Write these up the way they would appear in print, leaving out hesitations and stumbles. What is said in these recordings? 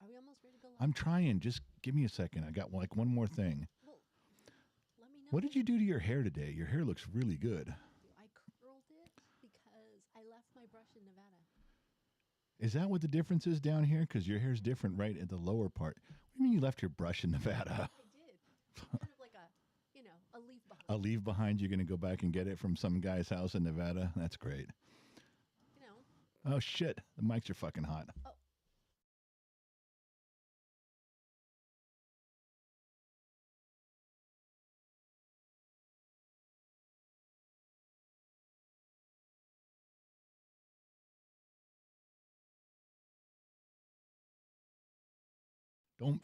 we almost ready to go live? I'm trying. Just give me a second. I got like one more thing. Well, let me know. What did you do to your hair today? Your hair looks really good. I curled it because I left my brush in Nevada. Is that what the difference is down here? Because your hair's different right at the lower part. What do you mean you left your brush in Nevada? I did. Kind of like a leave behind. A leave behind. You're going to go back and get it from some guy's house in Nevada? That's great. Oh, shit. The mics are fucking hot. Oh. Dom.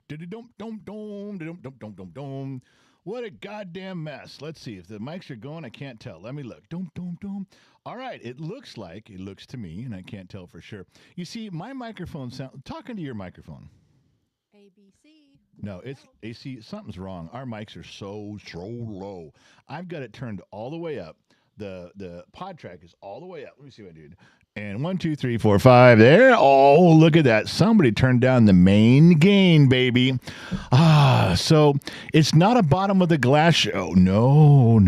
What a goddamn mess. Let's see if the mics are going. I can't tell. Let me look. Dom. All right. It looks to me, and I can't tell for sure. You see, my microphone talking to your microphone. ABC. No, it's AC. Something's wrong. Our mics are so low. I've got it turned all the way up. The pod track is all the way up. Let me see what I did. And 1, 2, 3, 4, 5 there. Oh, look at that. Somebody turned down the main gain, baby. So it's not a bottom of the glass show. No.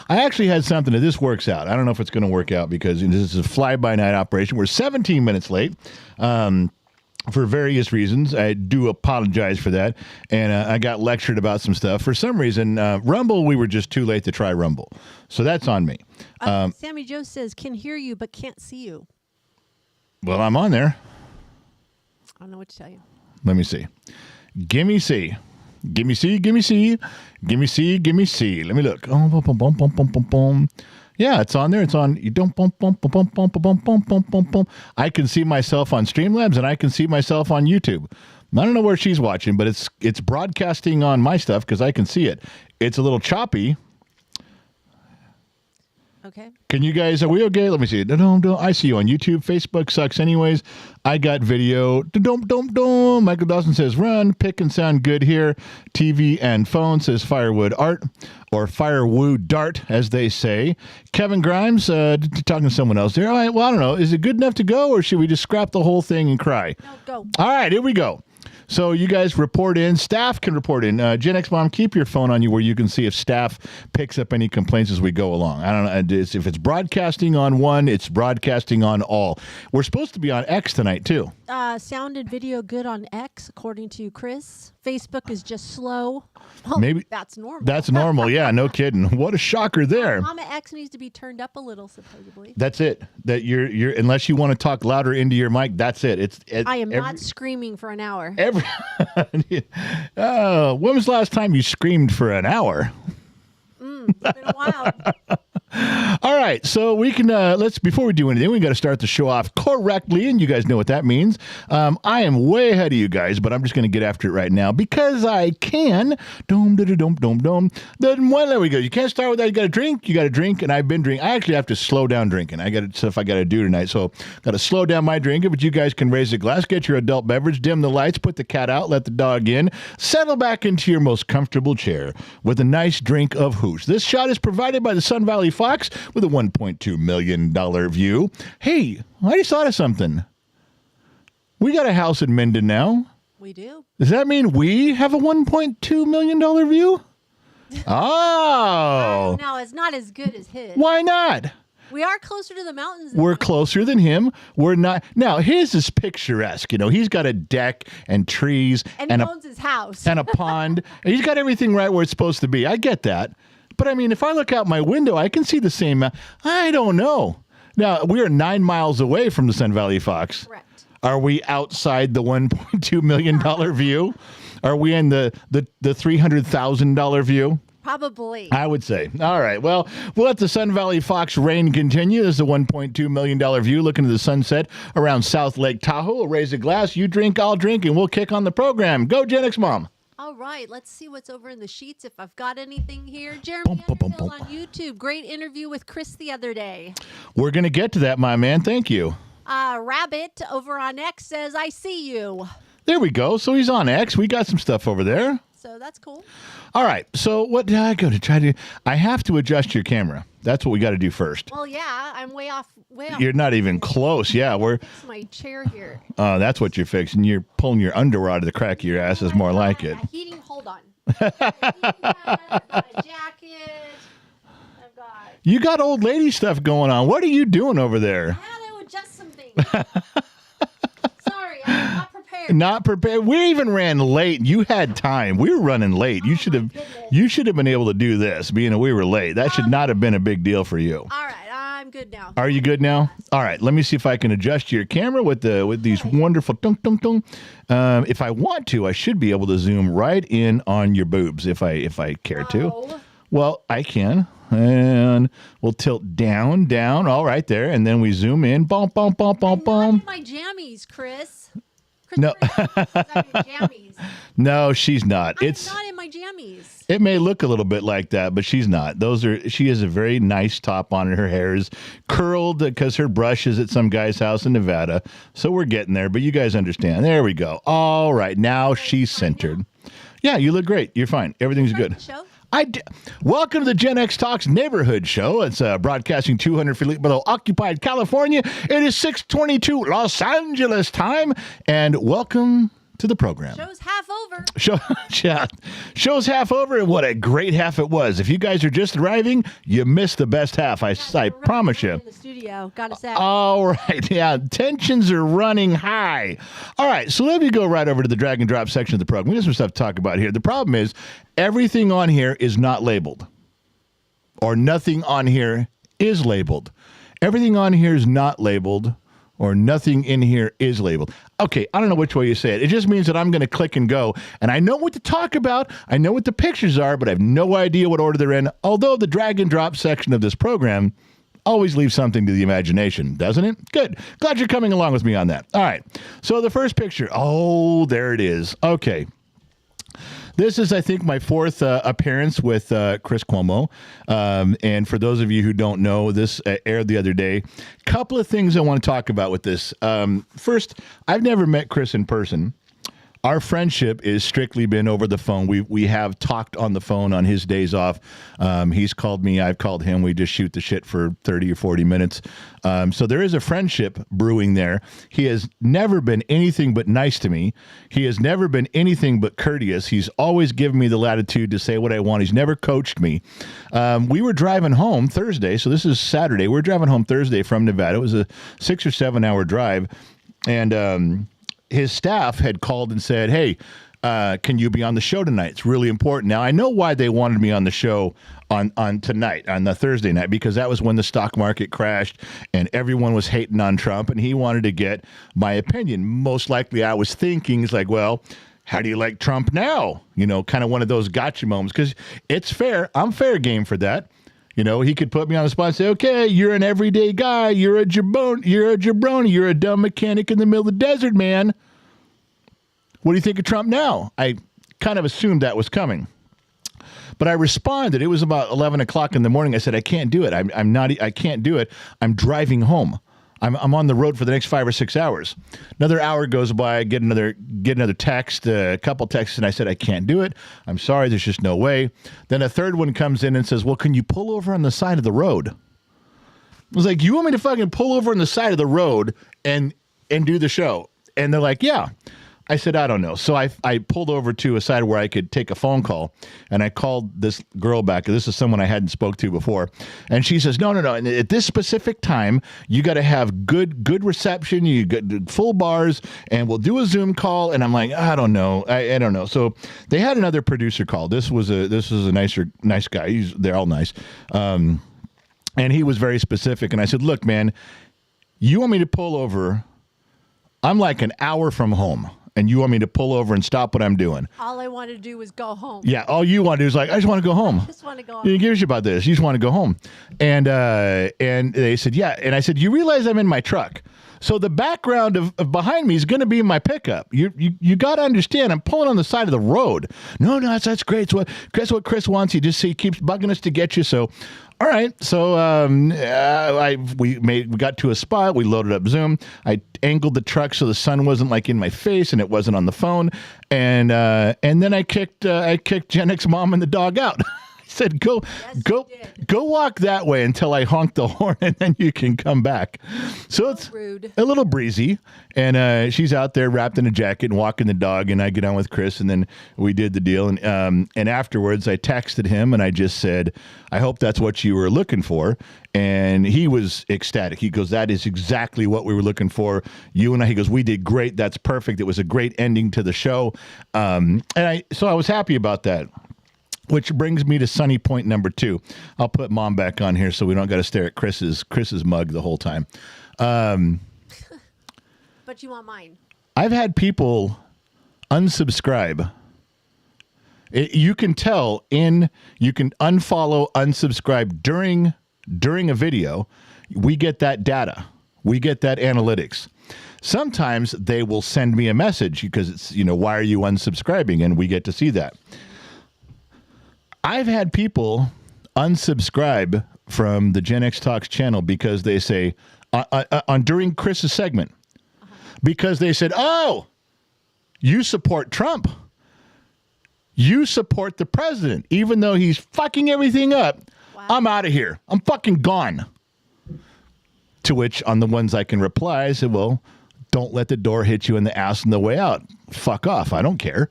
I actually had something that this works out. I don't know if it's going to work out because this is a fly-by-night operation. We're 17 minutes late. For various reasons. I do apologize for that. And I got lectured about some stuff. For some reason, Rumble, we were just too late to try Rumble. So that's on me. Sammy Joe says, can hear you, but can't see you. Well, I'm on there. I don't know what to tell you. Let me see. Gimme C. Let me look. Yeah, it's on there. It's on. You don't bump. I can see myself on Streamlabs, and I can see myself on YouTube. I don't know where she's watching, but it's broadcasting on my stuff because I can see it. It's a little choppy. Okay. Can you guys, are we okay? Let me see. I see you on YouTube. Facebook sucks anyways. I got video. Michael Dawson says, run, pick and sound good here. TV and phone says firewood art or firewood dart, as they say. Kevin Grimes, talking to someone else there. All right, well, I don't know. Is it good enough to go or should we just scrap the whole thing and cry? No, go. All right, here we go. So you guys report in. Staff can report in. Gen X Mom, keep your phone on you where you can see if staff picks up any complaints as we go along. I don't know. If it's broadcasting on one, it's broadcasting on all. We're supposed to be on X tonight, too. Sound and video good on X, according to Chris. Facebook is just slow. Well, maybe that's normal. That's normal. Yeah, no kidding. What a shocker there. Mama X needs to be turned up a little, supposedly. That's it. That you're unless you want to talk louder into your mic, that's it. I am not screaming for an hour. When was the last time you screamed for an hour? It's been a while. All right, so we can before we do anything, we got to start the show off correctly, and you guys know what that means. I am way ahead of you guys, but I'm just going to get after it right now because I can. There we go. You can't start with that. You got to drink. And I've been drinking. I actually have to slow down drinking. I got stuff I got to do tonight, so got to slow down my drinking. But you guys can raise a glass, get your adult beverage, dim the lights, put the cat out, let the dog in, settle back into your most comfortable chair with a nice drink of hooch. This shot is provided by the Sun Valley Fox with a $1.2 million view. Hey, I just thought of something. We got a house in Minden now. We do. Does that mean we have a $1.2 million view? Oh. No, it's not as good as his. Why not? We are closer to the mountains. We're closer than him. We're not. Now, his is picturesque. You know, he's got a deck and trees. And he owns his house. And a pond. And he's got everything right where it's supposed to be. I get that. But, I mean, if I look out my window, I can see the same. I don't know. Now, we are 9 miles away from the Sun Valley Fox. Correct. Are we outside the $1.2 million view? Are we in the $300,000 view? Probably. I would say. All right. Well, we'll let the Sun Valley Fox reign continue. This is a $1.2 million view looking to the sunset around South Lake Tahoe. We'll raise a glass. You drink, I'll drink, and we'll kick on the program. Go, Gen X Mom. All right, let's see what's over in the sheets. If I've got anything here, Jeremy Underhill on YouTube. Great interview with Chris the other day. We're going to get to that, my man. Thank you. Rabbit over on X says, I see you. There we go. So he's on X. We got some stuff over there. So that's cool. All right. So what did I go to try to do? I have to adjust your camera. That's what we got to do first. Well, yeah, I'm way off. You're not even close. Yeah, Fix my chair here. that's what you're fixing. You're pulling your underwear out of the crack of your ass is more like it. Heating, hold on. I've got a jacket. I've got. You got old lady stuff going on. What are you doing over there? I had to adjust some things. Sorry, I'm not prepared. Not prepared. We even ran late. You had time. We were running late. You should have. You should have been able to do this. Being that we were late, that should not have been a big deal for you. All right, I'm good now. Are you good now? All right. Let me see if I can adjust your camera with these wonderful tung tung tung. If I want to, I should be able to zoom right in on your boobs if I care to. Well, I can. And we'll tilt down, all right there, and then we zoom in. Bump, bump, bump, bump, bump. I'm not in my jammies, Chris. No. Jammies. No, she's not. I'm not in my jammies. It may look a little bit like that, but she's not. She has a very nice top on. Her hair is curled because her brush is at some guy's house in Nevada. So we're getting there, but you guys understand. There we go. All right, now she's centered. Yeah, you look great. You're fine. Everything's good. Welcome to the Gen X Talks Neighborhood Show. It's broadcasting 200 feet below occupied California. It is 6:22 Los Angeles time, and welcome to the program. Show's half over. Show's half over, and what a great half it was. If you guys are just arriving, you missed the best half. I promise you. In the studio, gotta say. All right, yeah, tensions are running high. All right, so let me go right over to the drag and drop section of the program. We have some stuff to talk about here. The problem is everything on here is not labeled, or nothing on here is labeled. Everything on here is not labeled, or nothing in here is labeled. Okay, I don't know which way you say it. It just means that I'm going to click and go, and I know what to talk about. I know what the pictures are, but I have no idea what order they're in, although the drag and drop section of this program always leaves something to the imagination, doesn't it? Good. Glad you're coming along with me on that. All right, so the first picture. Oh, there it is. Okay. This is, I think, my fourth appearance with Chris Cuomo. And for those of you who don't know, this aired the other day. Couple of things I want to talk about with this. First, I've never met Chris in person. Our friendship is strictly been over the phone. We have talked on the phone on his days off. He's called me. I've called him. We just shoot the shit for 30 or 40 minutes. So there is a friendship brewing there. He has never been anything but nice to me. He has never been anything but courteous. He's always given me the latitude to say what I want. He's never coached me. We were driving home Thursday. So this is Saturday. We're driving home Thursday from Nevada. It was a 6 or 7 hour drive. And his staff had called and said, hey, can you be on the show tonight? It's really important. Now, I know why they wanted me on the show on tonight, on the Thursday night, because that was when the stock market crashed and everyone was hating on Trump, and he wanted to get my opinion. Most likely I was thinking, it's like, well, how do you like Trump now? You know, kind of one of those gotcha moments, because it's fair. I'm fair game for that. You know, he could put me on the spot and say, okay, you're an everyday guy. You're a jabroni. You're a dumb mechanic in the middle of the desert, man. What do you think of Trump now? I kind of assumed that was coming. But I responded. It was about 11 o'clock in the morning. I said, I can't do it. I can't do it. I'm driving home. I'm on the road for the next 5 or 6 hours. Another hour goes by. I get another text, a couple texts, and I said, I can't do it. I'm sorry. There's just no way. Then a third one comes in and says, well, can you pull over on the side of the road? I was like, you want me to fucking pull over on the side of the road and do the show? And they're like, yeah. I said, I don't know. So I pulled over to a side where I could take a phone call, and I called this girl back. This is someone I hadn't spoke to before. And she says, no. And at this specific time, you got to have good reception. You got full bars, and we'll do a Zoom call. And I'm like, I don't know. I don't know. So they had another producer call. This was a nice guy. They're all nice. And he was very specific. And I said, look, man, you want me to pull over? I'm like an hour from home. And you want me to pull over and stop what I'm doing? All I want to do was go home. Yeah, all you want to do is like, I just want to go home. I just want to go home. You don't give a shit about this. You just want to go home. And they said, yeah. And I said, you realize I'm in my truck? So the background of behind me is going to be my pickup. You got to understand, I'm pulling on the side of the road. No, that's great. So what Chris wants. He keeps bugging us to get you. So, all right. So we got to a spot. We loaded up Zoom. I angled the truck so the sun wasn't like in my face and it wasn't on the phone. And then I kicked Gen X mom and the dog out. Said, go walk that way until I honk the horn, and then you can come back. So it's rude. A little breezy, and she's out there wrapped in a jacket and walking the dog, and I get on with Chris, and then we did the deal. And afterwards, I texted him, and I just said, I hope that's what you were looking for. And he was ecstatic. He goes, that is exactly what we were looking for. You and I, he goes, we did great. That's perfect. It was a great ending to the show. So I was happy about that. Which brings me to sunny point number 2. I'll put Mom back on here so we don't got to stare at Chris's mug the whole time. But you want mine. I've had people unsubscribe. You can tell you can unfollow, unsubscribe during a video. We get that data. We get that analytics. Sometimes they will send me a message because it's, why are you unsubscribing? And we get to see that. I've had people unsubscribe from the Gen X Talks channel because they say, during Chris's segment, because they said, oh, you support Trump. You support the president, even though he's fucking everything up. Wow. I'm out of here. I'm fucking gone. To which, on the ones I can reply, I said, well, don't let the door hit you in the ass on the way out. Fuck off. I don't care.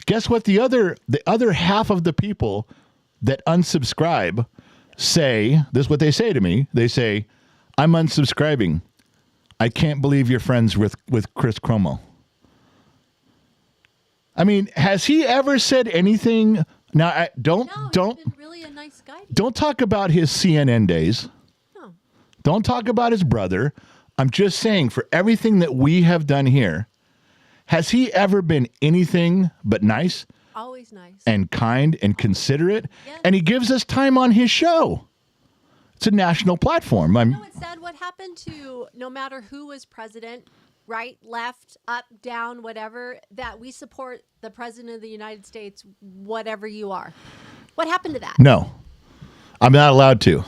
Guess what? The other half of the people that unsubscribe say, this is what they say to me. They say, I'm unsubscribing. I can't believe you're friends with Chris Cuomo. I mean, has he ever said anything? Now, don't he's been really a nice guy. Don't talk about his CNN days. No. Don't talk about his brother. I'm just saying, for everything that we have done here, has he ever been anything but nice? Always nice. And kind and considerate? Yes. And he gives us time on his show. It's a national platform. It's sad what happened to no matter who was president, right, left, up, down, whatever, that we support the president of the United States, whatever you are. What happened to that? No. I'm not allowed to.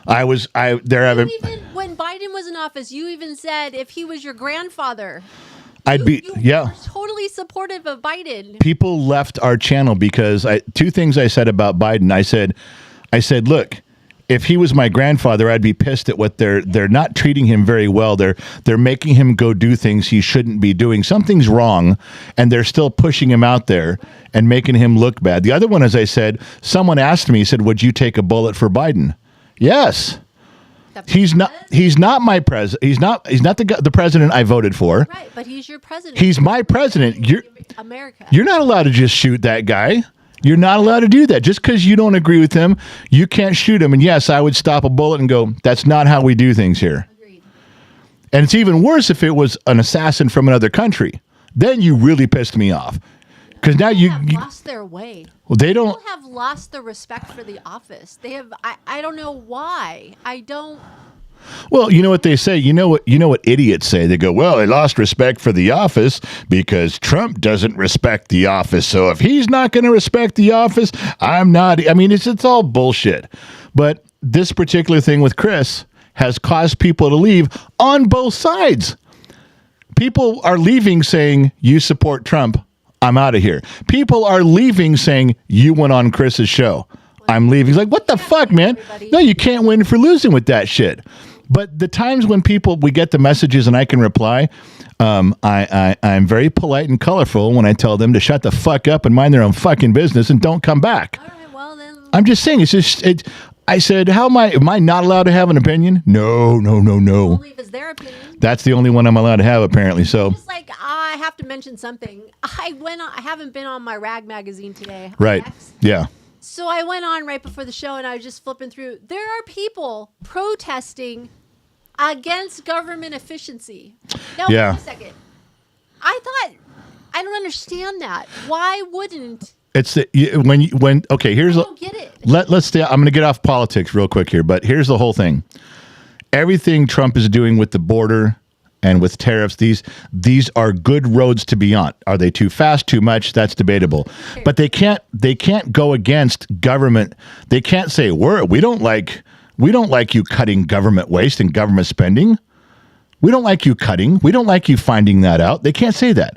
When Biden was in office, you even said if he was your grandfather, you were totally supportive of Biden. People left our channel because two things I said about Biden. I said, look, if he was my grandfather, I'd be pissed at what they're not treating him very well. They're making him go do things he shouldn't be doing. Something's wrong, and they're still pushing him out there and making him look bad. The other one, as I said, someone asked me, he said, would you take a bullet for Biden? Yes. He's not my president. He's not the president I voted for. Right, but he's your president. He's my president. America. You're not allowed to just shoot that guy. You're not allowed to do that. Just because you don't agree with him, you can't shoot him. And yes, I would stop a bullet and go, that's not how we do things here. Agreed. And it's even worse if it was an assassin from another country. Then you really pissed me off. Because now you have lost their way. Well, they don't. People have lost the respect for the office. They have. I don't know why. I don't. Well, you know what they say. You know what idiots say. They go, well, I lost respect for the office because Trump doesn't respect the office. So if he's not going to respect the office, I'm not. I mean, it's all bullshit. But this particular thing with Chris has caused people to leave on both sides. People are leaving saying, you support Trump. I'm out of here. People are leaving saying, you went on Chris's show. I'm leaving. He's like, what the fuck, man? No, you can't win for losing with that shit. But the times when we get the messages and I can reply, I'm very polite and colorful when I tell them to shut the fuck up and mind their own fucking business and don't come back. All right, well then. I'm just saying, I said, am I not allowed to have an opinion? No. Only if it's their opinion. That's the only one I'm allowed to have, apparently. So, just like I have to mention something. I haven't been on my rag magazine today. Right. Yeah. So I went on right before the show and I was just flipping through. There are people protesting against government efficiency. Now, yeah. Wait a second. I don't understand that. Why wouldn't? It's okay. I don't get it. Let's stay. I'm going to get off politics real quick here, but here's the whole thing. everything Trump is doing with the border and with tariffs, these are good roads to be on. Are they too fast, too much? That's debatable. But they can't go against government. They can't say we don't like you cutting government waste and government spending. We don't like you cutting. We don't like you finding that out. They can't say that.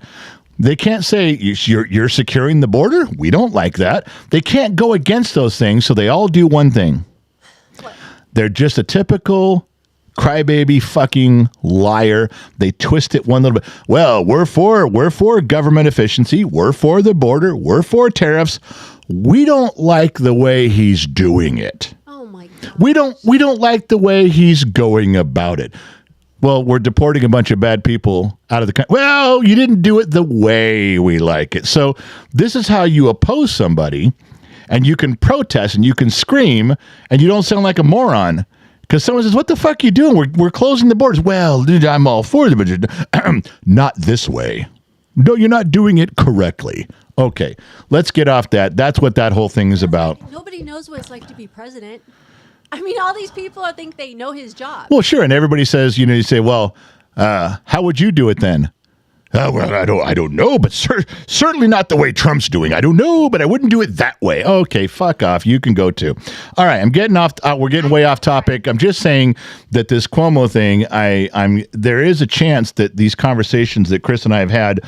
They can't say you're securing the border. We don't like that. They can't go against those things. So they all do one thing. They're just a typical crybaby fucking liar. They twist it one little bit. Well, we're for government efficiency. We're for the border. We're for tariffs. We don't like the way he's doing it. Oh my God. We don't like the way he's going about it. Well, we're deporting a bunch of bad people out of the country. Well, you didn't do it the way we like it. So this is how you oppose somebody, and you can protest and you can scream and you don't sound like a moron. Because someone says, what the fuck are you doing? We're closing the borders. Well, dude, I'm all for the not this way. No, you're not doing it correctly. Okay, let's get off that. That's what that whole thing is about. Like, nobody knows what it's like to be president. I mean, all these people think they know his job. Well, sure. And everybody says, you say, well, how would you do it then? Well, I don't know, but certainly not the way Trump's doing. I don't know, but I wouldn't do it that way. Okay, fuck off. You can go too. All right, I'm getting off. We're getting way off topic. I'm just saying that this Cuomo thing. There is a chance that these conversations that Chris and I have had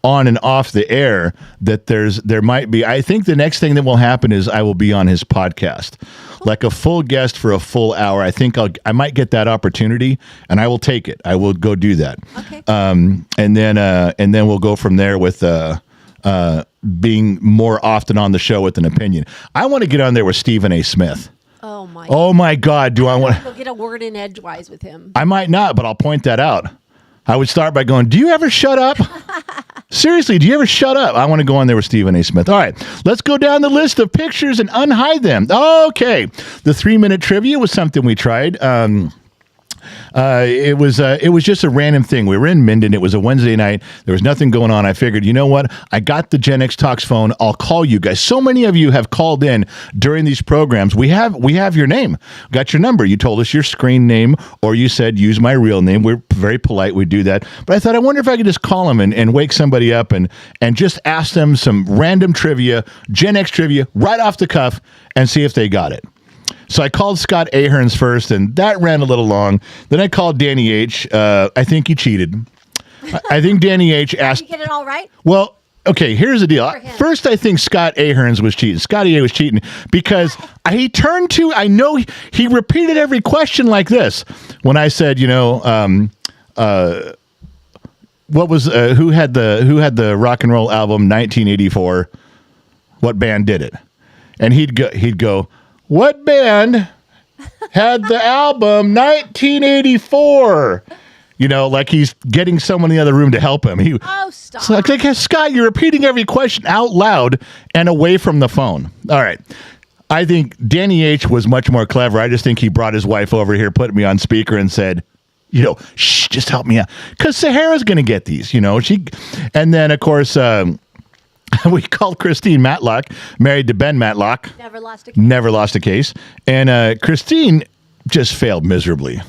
on and off the air, that there might be. I think the next thing that will happen is I will be on his podcast, like a full guest for a full hour. I think I might get that opportunity, and I will take it. I will go do that. Okay. And then we'll go from there with being more often on the show with an opinion. I want to get on there with Stephen A. Smith. Oh my God! Do I want to get a word in edgewise with him? I might not, but I'll point that out. I would start by going, do you ever shut up? Seriously, do you ever shut up? I want to go on there with Stephen A. Smith. All right, let's go down the list of pictures and unhide them. Okay, the 3-minute trivia was something we tried. It was just a random thing. We were in Minden. It was a Wednesday night. There was nothing going on. I figured, you know what? I got the Gen X Talks phone. I'll call you guys. So many of you have called in during these programs. We have your name. Got your number. You told us your screen name, or you said use my real name. We're very polite. We do that. But I thought, I wonder if I could just call them and wake somebody up and just ask them some random trivia, Gen X trivia, right off the cuff, and see if they got it. So I called Scott Aherns first, and that ran a little long. Then I called Danny H. I think he cheated. I think Danny H. asked... Did you get it all right? Well, okay, here's the deal. First, I think Scott Aherns was cheating. Scotty A was cheating because he turned to... I know he repeated every question like this. When I said, what was... who had the rock and roll album 1984? What band did it? And he'd go... What band had the album 1984? Like he's getting someone in the other room to help him. Stop. So like, Scott, you're repeating every question out loud and away from the phone. All right. I think Danny H. was much more clever. I just think he brought his wife over here, put me on speaker, and said, shh, just help me out. Because Sahara's going to get these, And then, of course... we called Christine Matlock, married to Ben Matlock. Never lost a case. And Christine just failed miserably.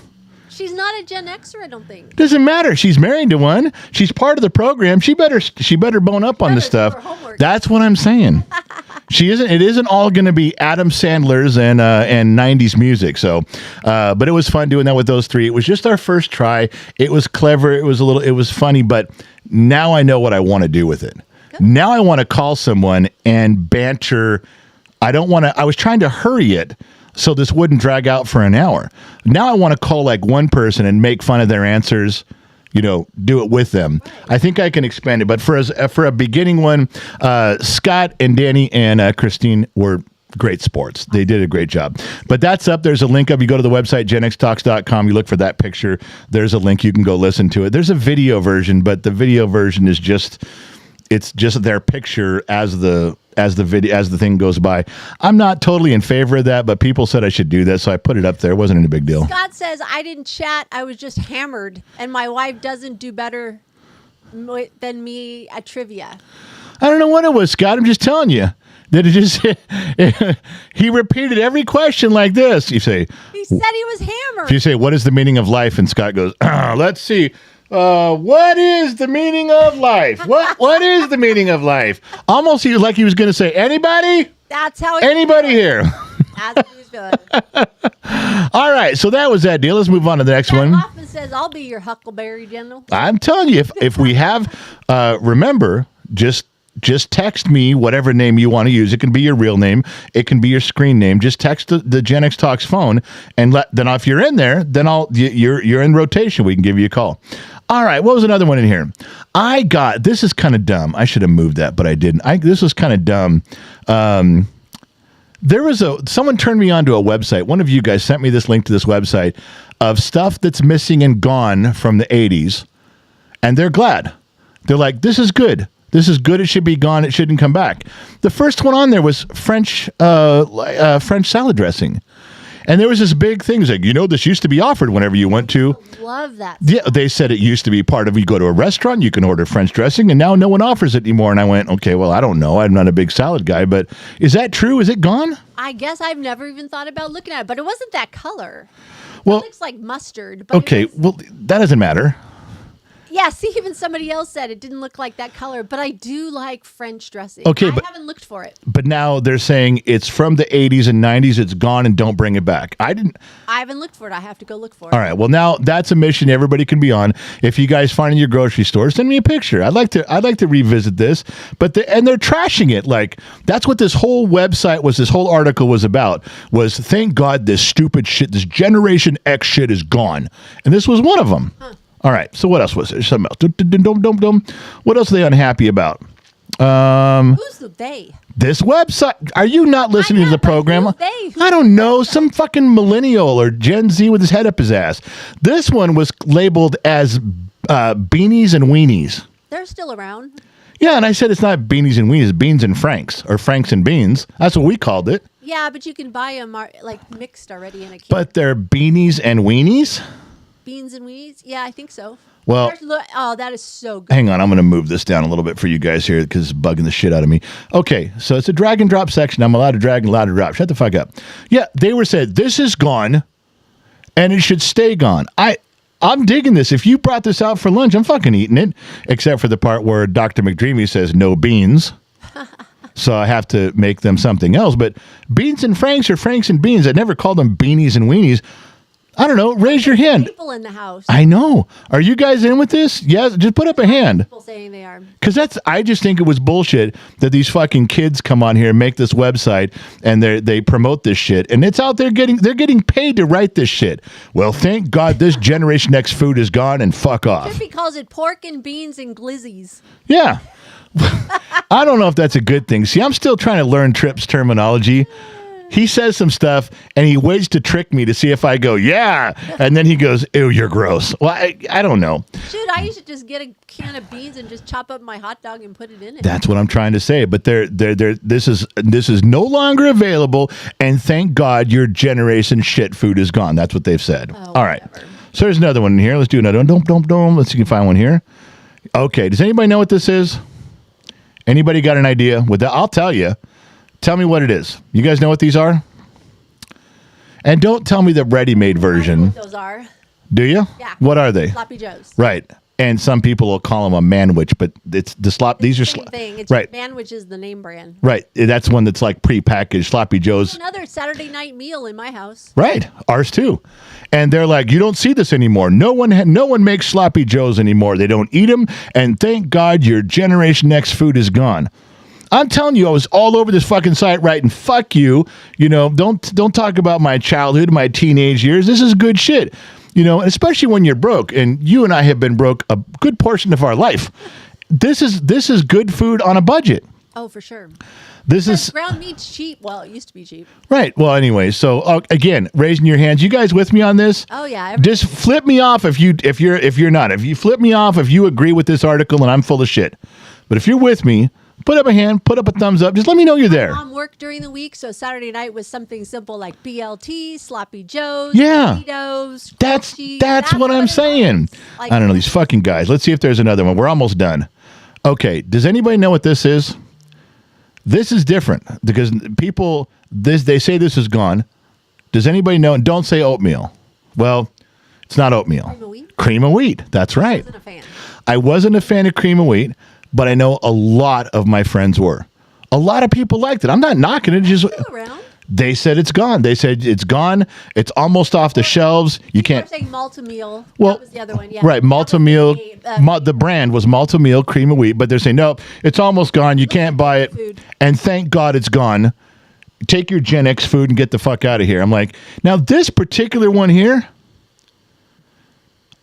She's not a Gen Xer, I don't think. Doesn't matter. She's married to one. She's part of the program. She better bone up on this stuff. That's what I'm saying. She isn't. It isn't all going to be Adam Sandler's and 90s music. So, but it was fun doing that with those three. It was just our first try. It was clever. It was funny. But now I know what I want to do with it. Now I want to call someone and banter. I was trying to hurry it so this wouldn't drag out for an hour. Now I want to call like one person and make fun of their answers, do it with them. I think I can expand it. But for a beginning one, Scott and Danny and Christine were great sports. They did a great job. But that's up. There's a link up. You go to the website, genxtalks.com. You look for that picture. There's a link. You can go listen to it. There's a video version, but the video version is just... It's just their picture as the thing goes by. I'm not totally in favor of that, but people said I should do that, so I put it up there. It wasn't any big deal. Scott says, I didn't chat. I was just hammered, and my wife doesn't do better than me at trivia. I don't know what it was, Scott. I'm just telling you. Did it just? He repeated every question like this. You say. He said he was hammered. If you say, "What is the meaning of life?" and Scott goes, "Let's see. What is the meaning of life? What is the meaning of life?" Almost he was like he was going to say, "Anybody? That's how he Anybody here?" That's what he was feeling. All right, so that was that deal. Let's move on to the next one. Hoffman says, "I'll be your Huckleberry General." I'm telling you, if we have, remember, just text me whatever name you want to use. It can be your real name. It can be your screen name. Just text the Gen X Talks phone, and then if you're in there, then you're in rotation. We can give you a call. All right, what was another one in here? This is kind of dumb. I should have moved that, but I didn't. This was kind of dumb. Someone turned me on to a website. One of you guys sent me this link to this website of stuff that's missing and gone from the 80s, and they're glad. They're like, this is good. This is good. It should be gone. It shouldn't come back. The first one on there was French salad dressing. And there was this big thing. It's like, this used to be offered whenever you went to. Love that. Yeah, they said it used to be part of, you go to a restaurant, you can order French dressing, and now no one offers it anymore. And I went, okay, well, I don't know. I'm not a big salad guy, but is that true? Is it gone? I guess I've never even thought about looking at it, but it wasn't that color. Well, it looks like mustard. But okay, well, that doesn't matter. Yeah, see, even somebody else said it didn't look like that color, but I do like French dressing. Okay, I haven't looked for it. But now they're saying it's from the 80s and 90s, it's gone and don't bring it back. I haven't looked for it. I have to go look for it. All right, well, now that's a mission everybody can be on. If you guys find in your grocery store, send me a picture. I'd like to revisit this, and they're trashing it. Like, that's what this whole this whole article was about, was thank God this stupid shit, this Generation X shit is gone. And this was one of them. Huh. All right, so what else was there? Something else. What else are they unhappy about? Who's the they? This website. Are you not listening to the program? I don't know. Some fucking millennial or Gen Z with his head up his ass. This one was labeled as beanies and weenies. They're still around. Yeah, and I said it's not beanies and weenies, it's beans and Franks, or Franks and beans. That's what we called it. Yeah, but you can buy them mixed already in a can. But they're beanies and weenies? Beans and weenies? Yeah, I think so. Well, that is so good. Hang on, I'm going to move this down a little bit for you guys here because it's bugging the shit out of me. Okay, so it's a drag and drop section. I'm allowed to drag and allowed to drop. Shut the fuck up. Yeah, they were said, this is gone, and it should stay gone. I'm digging this. If you brought this out for lunch, I'm fucking eating it, except for the part where Dr. McDreamy says no beans. So I have to make them something else. But beans and Franks or Franks and beans, I never called them beanies and weenies. I don't know. Raise your hand. People in the house. I know. Are you guys in with this? Yes. Just put up a hand. People saying they are. Because I just think it was bullshit that these fucking kids come on here and make this website and they promote this shit, and it's out there they're getting paid to write this shit. Well, thank God this Generation X food is gone and fuck off. Tiffy calls it pork and beans and glizzies. Yeah. I don't know if that's a good thing. See, I'm still trying to learn Tripp's terminology. He says some stuff, and he waits to trick me to see if I go, yeah. And then he goes, ew, you're gross. Well, I don't know. Shoot, I used to just get a can of beans and just chop up my hot dog and put it in it. That's what I'm trying to say. But this is no longer available, and thank God your generation shit food is gone. That's what they've said. Oh, all right. So there's another one in here. Let's do another one. Let's see if we can find one here. Okay. Does anybody know what this is? Anybody got an idea? I'll tell you. Tell me what it is. You guys know what these are? And don't tell me the ready-made version. I know what those are. Do you? Yeah. What are they? Sloppy Joes. Right. And some people will call them a manwich, but it's the slop. These are same thing. It's right. Manwich is the name brand. Right. That's one that's like prepackaged. Sloppy Joes. Another Saturday night meal in my house. Right. Ours too. And they're like, you don't see this anymore. No one makes Sloppy Joes anymore. They don't eat them. And thank God your Generation X food is gone. I'm telling you, I was all over this fucking site writing, fuck you. Don't talk about my childhood, my teenage years. This is good shit. Especially when you're broke. And you and I have been broke a good portion of our life. This is good food on a budget. Oh, for sure. This is ground meat's cheap. Well, it used to be cheap. Right. Well, anyway, so again, raising your hands. You guys with me on this? Oh yeah. Just flip me off if you're not. If you flip me off if you agree with this article and I'm full of shit. But if you're with me, put up a hand, put up a thumbs up. Just let me know you're there. Mom worked during the week, so Saturday night was something simple like BLT, Sloppy Joes, yeah. Burritos, That's what I'm saying. I don't know, these fucking guys. Let's see if there's another one. We're almost done. Okay, does anybody know what this is? This is different because people, they say this is gone. Does anybody know? And don't say oatmeal. Well, it's not oatmeal. Cream of wheat? Cream of wheat. That's right. I wasn't a fan. I wasn't a fan of cream of wheat, but I know a lot of my friends were. A lot of people liked it. I'm not knocking it. Just Still around. they said it's gone. They said it's gone. It's almost off the shelves. You can't. You're saying Malta-Meal. Well, That was the other one. Yeah. Right, Malta-Meal. The brand was Malta-Meal cream of wheat, but they're saying no, it's almost gone. You can't buy it. Food. And thank God it's gone. Take your Gen X food and get the fuck out of here. I'm like, now this particular one here,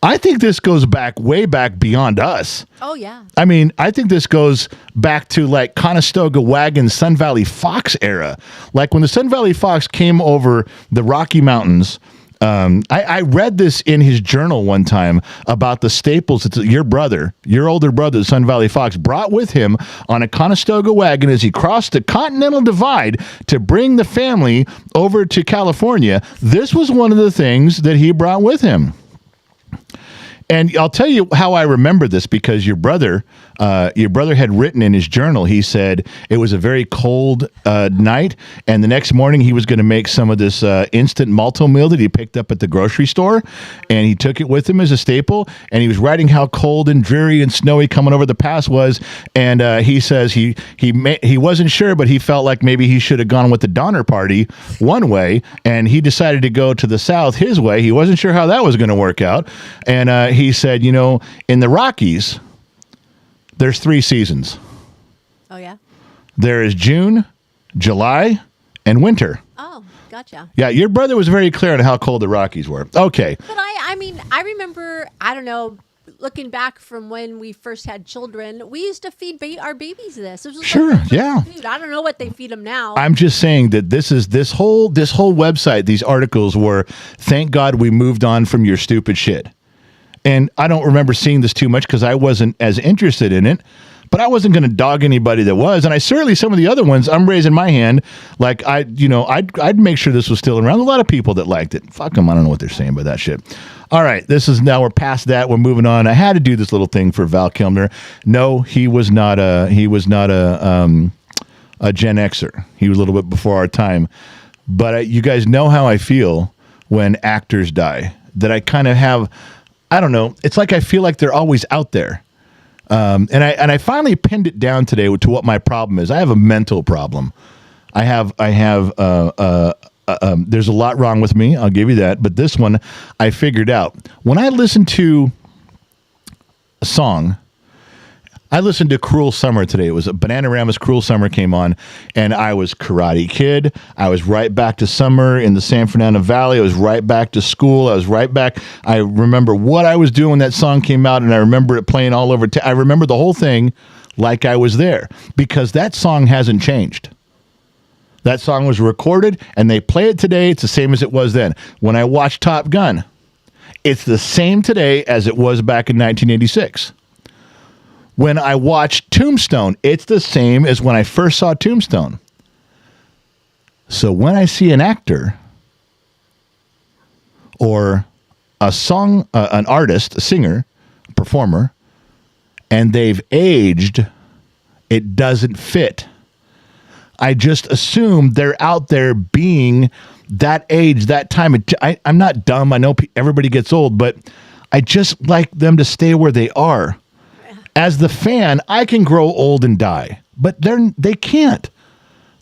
I think this goes back way back beyond us. Oh, yeah. I mean, I think this goes back to like Conestoga Wagon, Sun Valley Fox era. Like when the Sun Valley Fox came over the Rocky Mountains. I read this in his journal one time about the staples that your older brother, the Sun Valley Fox, brought with him on a Conestoga wagon as he crossed the Continental Divide to bring the family over to California. This was one of the things that he brought with him. And I'll tell you how I remember this because your brother had written in his journal. He said it was a very cold night, and the next morning he was going to make some of this instant Malto-Meal that he picked up at the grocery store, and he took it with him as a staple. And he was writing how cold and dreary and snowy coming over the pass was, and he says he wasn't sure, but he felt like maybe he should have gone with the Donner Party one way, and he decided to go to the South his way. He wasn't sure how that was going to work out, and he said, in the Rockies, there's 3 seasons. Oh, yeah? There is June, July, and winter. Oh, gotcha. Yeah, your brother was very clear on how cold the Rockies were. Okay. But I mean, I remember, I don't know, looking back from when we first had children, we used to feed our babies this. This was Sure, like yeah. food. I don't know what they feed them now. I'm just saying that this whole website, these articles were, thank God we moved on from your stupid shit. And I don't remember seeing this too much because I wasn't as interested in it, but I wasn't going to dog anybody that was. And I certainly, some of the other ones, I'm raising my hand. Like I'd make sure this was still around. A lot of people that liked it. Fuck them. I don't know what they're saying about that shit. All right. Now we're past that. We're moving on. I had to do this little thing for Val Kilmer. No, he was not a Gen Xer. He was a little bit before our time, but you guys know how I feel when actors die, that I kind of have, I don't know. It's like I feel like they're always out there. And I finally pinned it down today to what my problem is. I have a mental problem. There's a lot wrong with me. I'll give you that. But this one I figured out. When I listen to a song, I listened to Cruel Summer today. It was Bananarama's Cruel Summer came on, and I was Karate Kid. I was right back to summer in the San Fernando Valley. I was right back to school. I was right back. I remember what I was doing when that song came out, and I remember it playing all over. I remember the whole thing like I was there because that song hasn't changed. That song was recorded, and they play it today. It's the same as it was then. When I watch Top Gun, it's the same today as it was back in 1986. When I watch Tombstone, it's the same as when I first saw Tombstone. So when I see an actor or an artist, a singer, a performer, and they've aged, it doesn't fit. I just assume they're out there being that age, that time. I'm not dumb. I know everybody gets old, but I just like them to stay where they are. As the fan, I can grow old and die, but they can't.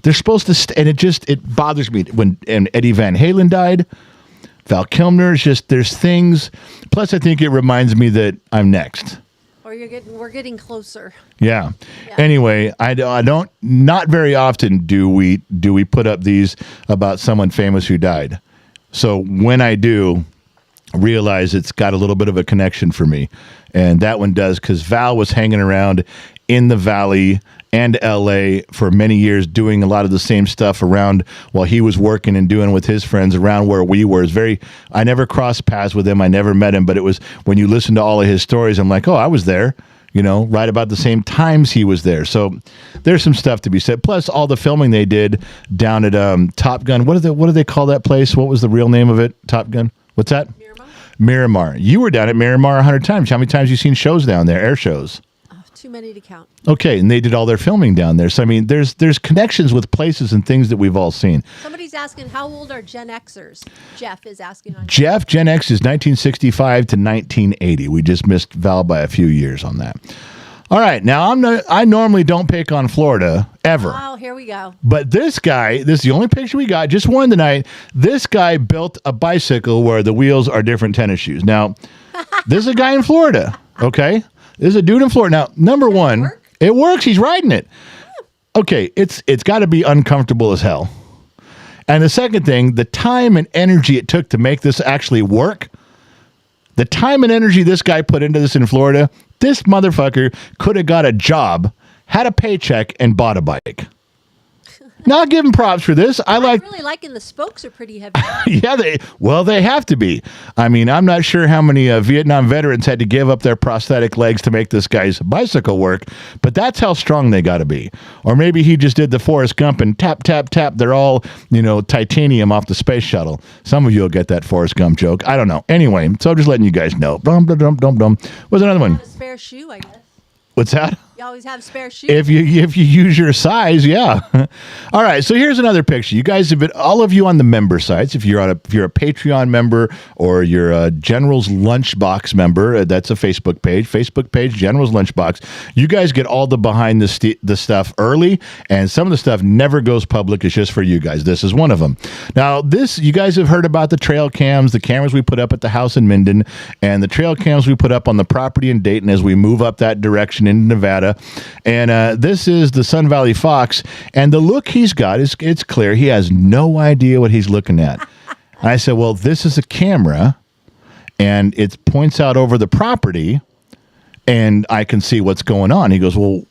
They're supposed to, and it bothers me when Eddie Van Halen died. Val Kilmer, there's things. Plus, I think it reminds me that I'm next. Or we're getting closer. Yeah. Anyway, I don't. Not very often do we put up these about someone famous who died. So when I do, realize it's got a little bit of a connection for me. And that one does, because Val was hanging around in the Valley and LA for many years doing a lot of the same stuff around while he was working and doing with his friends around where we were. I never crossed paths with him. I never met him, but it was when you listen to all of his stories, I'm like, oh, I was there, right about the same times he was there. So there's some stuff to be said. Plus all the filming they did down at Top Gun. What do they call that place? What was the real name of it? Top Gun? What's that? Miramar. Miramar. You were down at Miramar 100 times. How many times have you seen shows down there, air shows? Too many to count. Okay, and they did all their filming down there. So I mean, there's connections with places and things that we've all seen. Somebody's asking, how old are Gen Xers? Jeff is asking on Jeff, Gen X is 1965 to 1980. We just missed Val by a few years on that. All right, now I normally don't pick on Florida ever. Oh, here we go. But this guy, this is the only picture we got, just one tonight. This guy built a bicycle where the wheels are different tennis shoes. Now, this is a guy in Florida, okay? This is a dude in Florida. Now, number one, it works. He's riding it. Okay, it's got to be uncomfortable as hell. And the second thing, the time and energy it took to make this actually work, the time and energy this guy put into this in Florida, this motherfucker could have got a job, had a paycheck, and bought a bike. Now, give him props for this. I'm really liking the spokes are pretty heavy. Yeah, they have to be. I mean, I'm not sure how many Vietnam veterans had to give up their prosthetic legs to make this guy's bicycle work, but that's how strong they got to be. Or maybe he just did the Forrest Gump and tap, tap, tap. They're all, titanium off the space shuttle. Some of you will get that Forrest Gump joke. I don't know. Anyway, so just letting you guys know. Dum, dum, dum, dum, dum. What's another one? A spare shoe, I guess. What's that? You always have spare shoes. If you use your size, yeah. All right. So here's another picture. You guys have been, all of you on the member sites. If you're a Patreon member or you're a General's Lunchbox member, that's a Facebook page, General's Lunchbox. You guys get all the behind the stuff early, and some of the stuff never goes public. It's just for you guys. This is one of them. Now, you guys have heard about the trail cams, the cameras we put up at the house in Minden, and the trail cams we put up on the property in Dayton as we move up that direction into Nevada. And this is the Sun Valley Fox, and the look he's got it's clear he has no idea what he's looking at. And I said, well, this is a camera, and it points out over the property, and I can see what's going on. He goes, well,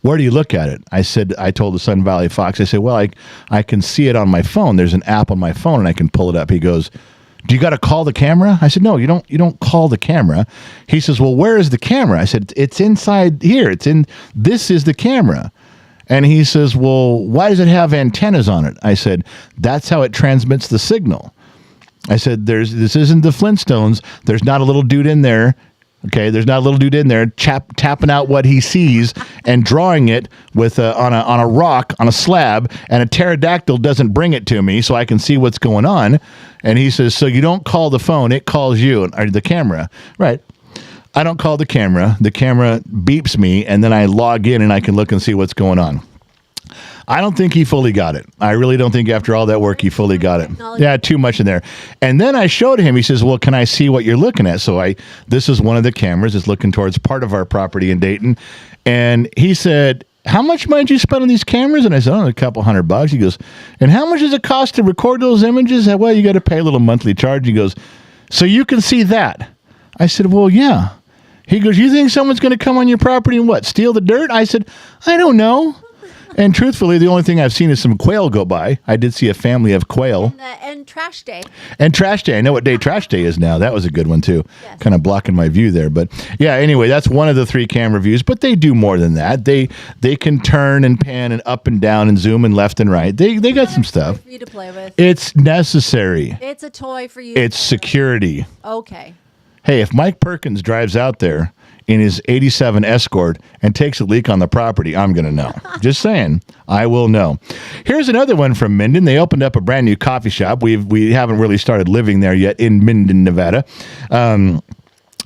where do you look at it? I told the Sun Valley Fox, I said, well, I can see it on my phone. There's an app on my phone, and I can pull it up. He goes, do you got to call the camera? I said, no, you don't call the camera. He says, well, where is the camera? I said, it's inside here. This is the camera. And he says, well, why does it have antennas on it? I said, that's how it transmits the signal. I said, this isn't the Flintstones. There's not a little dude in there. Okay, there's not a little dude in there tapping out what he sees and drawing it with on a rock, on a slab, and a pterodactyl doesn't bring it to me so I can see what's going on. And he says, so you don't call the phone, it calls you, or the camera. Right. I don't call the camera. The camera beeps me, and then I log in and I can look and see what's going on. I don't think he fully got it. I really don't think after all that work he fully got it. Yeah, too much in there. And then I showed him. He says, well, can I see what you're looking at? So this is one of the cameras. It's looking towards part of our property in Dayton. And he said, how much money did you spend on these cameras? And I said, a couple $100. He goes, and how much does it cost to record those images? Well, you got to pay a little monthly charge. He goes, so you can see that? I said, well, yeah. He goes, you think someone's going to come on your property and steal the dirt? I said, I don't know. And truthfully, the only thing I've seen is some quail go by. I did see a family of quail. And Trash Day. And Trash Day. I know what day Trash Day is now. That was a good one, too. Yes. Kind of blocking my view there. But, yeah, anyway, that's one of the 3 camera views. But they do more than that. They can turn and pan and up and down and zoom and left and right. They got some stuff. For you to play with. It's necessary. It's a toy for you. It's security. Okay. Hey, if Mike Perkins drives out there in his 87 Escort and takes a leak on the property, I'm going to know. Just saying. I will know. Here's another one from Minden. They opened up a brand new coffee shop. We haven't really started living there yet in Minden, Nevada.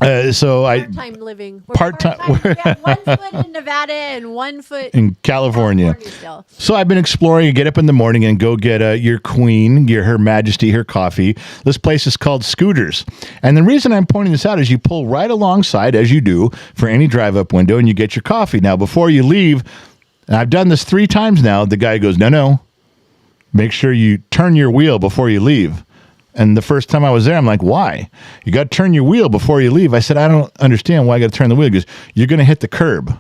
Part-time living. Part-time. We have 1 foot in Nevada and 1 foot in California. Still. So I've been exploring. You get up in the morning and go get your queen, Her Majesty, her coffee. This place is called Scooters. And the reason I'm pointing this out is you pull right alongside, as you do, for any drive-up window, and you get your coffee. Now, before you leave, and I've done this 3 times now, the guy goes, no. Make sure you turn your wheel before you leave. And the first time I was there, I'm like, why? You got to turn your wheel before you leave. I said, I don't understand why I got to turn the wheel. He goes, you're going to hit the curb.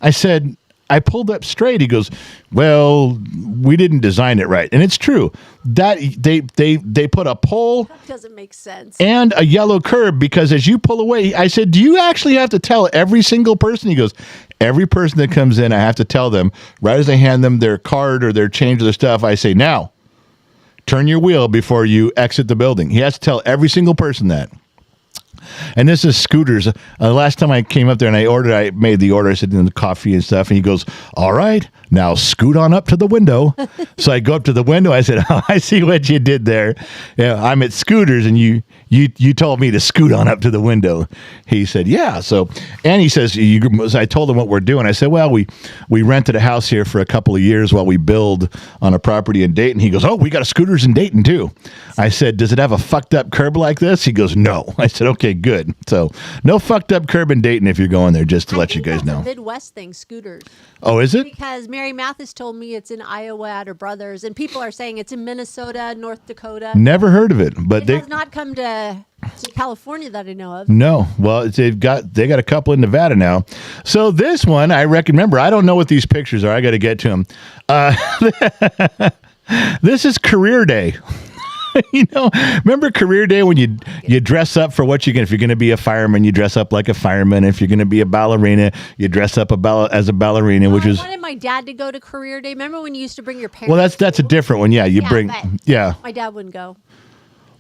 I said, I pulled up straight. He goes, well, we didn't design it right. And it's true. That they put a pole. That doesn't make sense. And a yellow curb, because as you pull away, I said, do you actually have to tell every single person? He goes, every person that comes in, I have to tell them, right as I hand them their card or their change or their stuff, I say, now, turn your wheel before you exit the building. He has to tell every single person that. And this is Scooters. Last time I came up there and I made the order. I said, the coffee and stuff. And he goes, all right, now scoot on up to the window. So I go up to the window. I said, oh, I see what you did there. Yeah, I'm at Scooters and you told me to scoot on up to the window. He said, yeah. So, and he says, I told him what we're doing. I said, well, we rented a house here for a couple of years while we build on a property in Dayton. He goes, oh, we got a Scooters in Dayton too. I said, does it have a fucked up curb like this? He goes, no. I said, okay, good. So no fucked up curb in Dayton if you're going there, just to let you guys know. It's a Midwest thing, Scooters. Oh, is it? Because Mary Mathis told me it's in Iowa at her brother's, and people are saying it's in Minnesota, North Dakota. Never heard of it, but it has not come to California that I know of. No, well, they got a couple in Nevada now. So this one, I remember. I don't know what these pictures are. I got to get to them. This is Career Day. Remember Career Day when you dress up for what you can. If you're going to be a fireman, you dress up like a fireman. If you're going to be a ballerina, you dress up as a ballerina. I wanted my dad to go to Career Day. Remember when you used to bring your parents? Well, that's a different one. Yeah, My dad wouldn't go.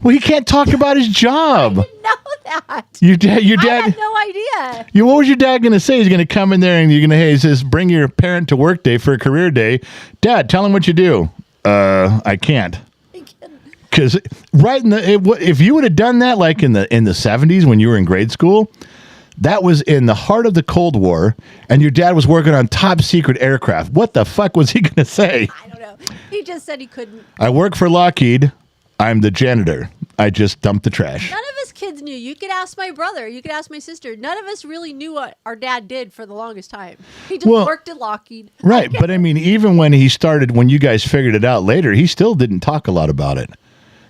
Well, he can't talk about his job. I didn't know that. Your dad. I had no idea. What was your dad going to say? He's going to come in there and he says, bring your parent to work day for a Career Day. Dad, tell him what you do. I can't. Because if you would have done that like in the 70s when you were in grade school, that was in the heart of the Cold War, and your dad was working on top secret aircraft. What the fuck was he going to say? I don't know. He just said he couldn't. I work for Lockheed. I'm the janitor. I just dump the trash. None of us kids knew. You could ask my brother. You could ask my sister. None of us really knew what our dad did for the longest time. He just worked at Lockheed. Right. But I mean, even when you guys figured it out later, he still didn't talk a lot about it.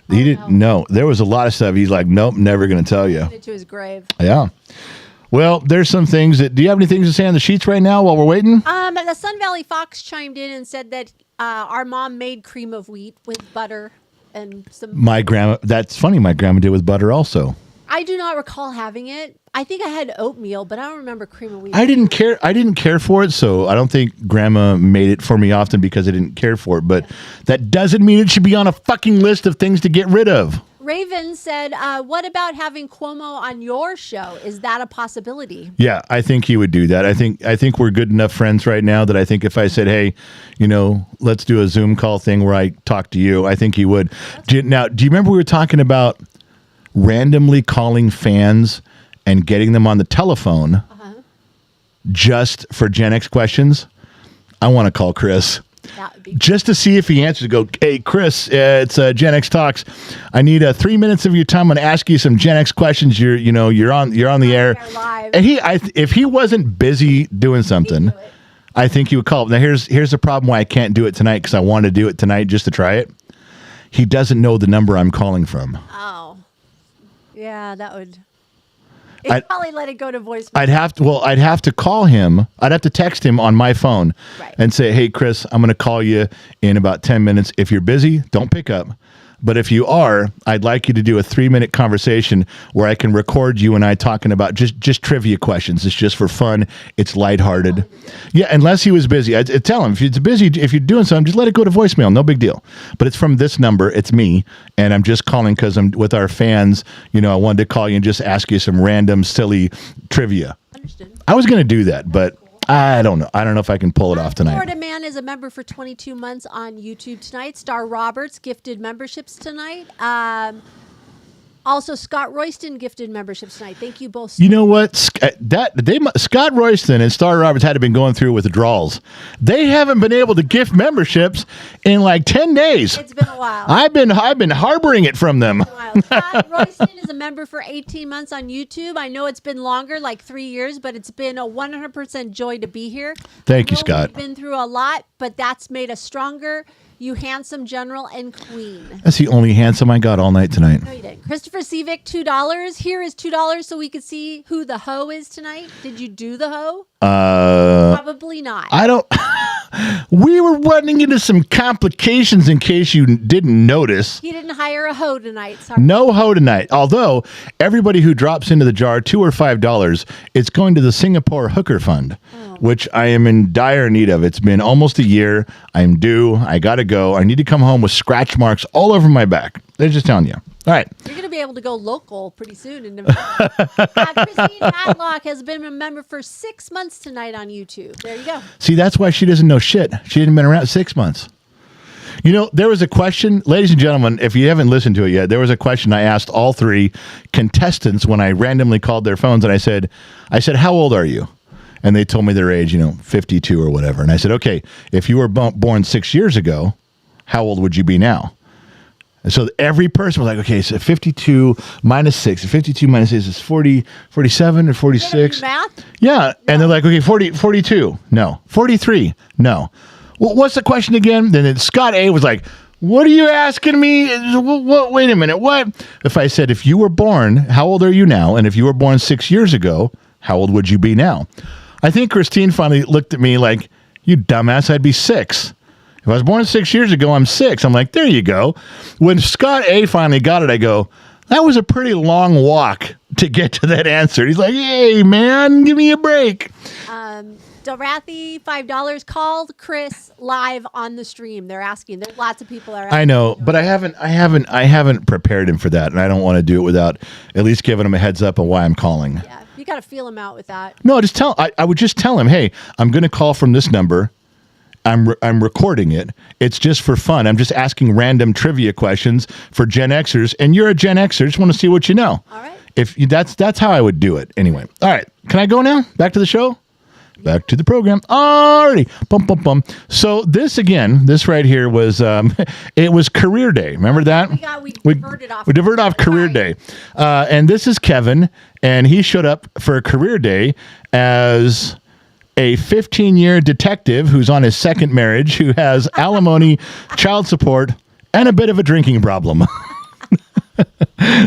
He didn't know. There was a lot of stuff. He's like, nope, never going to tell you. To his grave. Yeah. Well, there's some things do you have any things to say on the sheets right now while we're waiting? The Sun Valley Fox chimed in and said that our mom made cream of wheat with butter and some. That's funny. My grandma did with butter also. I do not recall having it. I think I had oatmeal, but I don't remember cream of wheat. I didn't care for it, so I don't think Grandma made it for me often because I didn't care for it. But that doesn't mean it should be on a fucking list of things to get rid of. Raven said, what about having Cuomo on your show? Is that a possibility? Yeah, I think he would do that. I think we're good enough friends right now that I think if I said, hey, let's do a Zoom call thing where I talk to you, I think he would. Now, do you remember we were talking about randomly calling fans and getting them on the telephone just for Gen X questions? I want to call Chris. Just to see if he answers. Go, hey, Chris, it's Gen X Talks. I need 3 minutes of your time. I'm going to ask you some Gen X questions. You're on the air. Live. And if he wasn't busy doing something, I think he would call. Now here's the problem why I can't do it tonight, because I want to do it tonight just to try it. He doesn't know the number I'm calling from. Oh, yeah, that would. I'd probably let it go to voicemail. I'd have to call him. I'd have to text him on my phone and say, hey, Chris, I'm going to call you in about 10 minutes. If you're busy, don't pick up. But if you are, I'd like you to do a 3-minute conversation where I can record you and I talking about just trivia questions. It's just for fun. It's lighthearted. Yeah, unless he was busy. I'd tell him, if it's busy, if you're doing something, just let it go to voicemail. No big deal. But it's from this number. It's me. And I'm just calling because I'm with our fans. I wanted to call you and just ask you some random, silly trivia. Understood. I was going to do that, but I don't know. I don't know if I can pull it off tonight. Florida Man is a member for 22 months on YouTube tonight. Star Roberts gifted memberships tonight. Also, Scott Royston gifted memberships tonight. Thank you both. You know what? Scott Royston and Star Roberts had been going through withdrawals. They haven't been able to gift memberships in like 10 days. It's been a while. I've been harboring it from them. Scott Royston is a member for 18 months on YouTube. I know it's been longer, like 3 years, but it's been a 100% joy to be here. Thank you, Scott. We've been through a lot, but that's made us stronger. You handsome general and queen. That's the only handsome I got all night tonight. No, you didn't. Christopher Seavick, $2. Here is $2 so we could see who the hoe is tonight. Did you do the hoe? Probably not. I don't. We were running into some complications in case you didn't notice. He didn't hire a hoe tonight. Sorry. No hoe tonight. Although everybody who drops into the jar, $2 or $5, it's going to the Singapore Hooker Fund. Oh. which I am in dire need of. It's been almost a year. I'm due. I got to go. I need to come home with scratch marks all over my back. They're just telling you. All right. You're going to be able to go local pretty soon. In Christine Matlock has been a member for 6 months tonight on YouTube. There you go. See, that's why she doesn't know shit. She hadn't been around 6 months. You know, there was a question, ladies and gentlemen, if you haven't listened to it yet, there was a question I asked all three contestants when I randomly called their phones, and I said, how old are you? And they told me their age, 52 or whatever. And I said, okay, if you were born 6 years ago, how old would you be now? And so every person was like, okay, so 52 minus 6. 52 minus 6 is 40, 47 or 46. Math? Yeah. No. And they're like, okay, 42. No. 43. No. Well, what's the question again? Then Scott A was like, what are you asking me? Wait a minute. What? If I said, if you were born, how old are you now? And if you were born 6 years ago, how old would you be now? I think Christine finally looked at me like, you dumbass, I'd be 6. If I was born 6 years ago, I'm 6. I'm like, there you go. When Scott A finally got it, I go, that was a pretty long walk to get to that answer. He's like, hey, man, give me a break. Dorathy, $5, called Chris live on the stream. They're asking. There's lots of people are asking. I know, but I haven't prepared him for that, and I don't want to do it without at least giving him a heads up on why I'm calling. Yeah, you got to feel him out with that. No, I would just tell him, hey, I'm going to call from this number. I'm recording it. It's just for fun. I'm just asking random trivia questions for Gen Xers, and you're a Gen Xer. Just want to see what you know. All right. That's how I would do it. Anyway. All right. Can I go now? Back to the show? Back to the program. Alrighty. Bum. So this right here was, it was career day. Remember that? We diverted off. We diverted off career day. And this is Kevin, and he showed up for a career day as a 15-year detective who's on his second marriage, who has alimony, child support, and a bit of a drinking problem.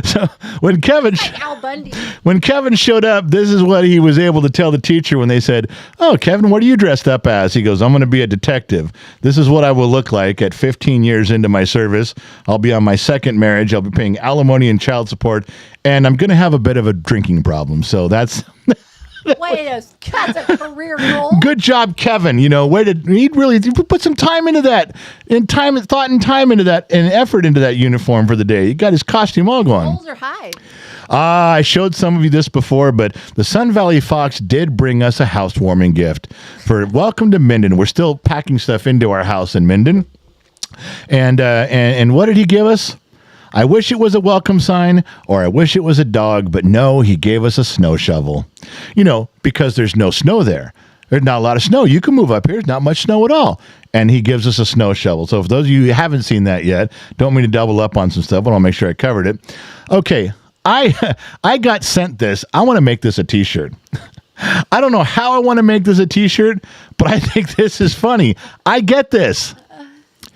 So when Kevin showed up, this is what he was able to tell the teacher when they said, oh, Kevin, what are you dressed up as? He goes, I'm going to be a detective. This is what I will look like at 15 years into my service. I'll be on my second marriage. I'll be paying alimony and child support, and I'm going to have a bit of a drinking problem. So that's... That's a career goal. Good job, Kevin. He really put some time into that, thought and time into that, and effort into that uniform for the day. He got his costume all going. Goals are high. I showed some of you this before, but the Sun Valley Fox did bring us a housewarming gift for welcome to Minden. We're still packing stuff into our house in Minden, and what did he give us? I wish it was a welcome sign, or I wish it was a dog, but no, he gave us a snow shovel. Because there's no snow there. There's not a lot of snow. You can move up here. There's not much snow at all. And he gives us a snow shovel. So for those of you who haven't seen that yet, don't mean to double up on some stuff, but I'll make sure I covered it. Okay, I got sent this. I want to make this a T-shirt. I don't know how I want to make this a T-shirt, but I think this is funny. I get this.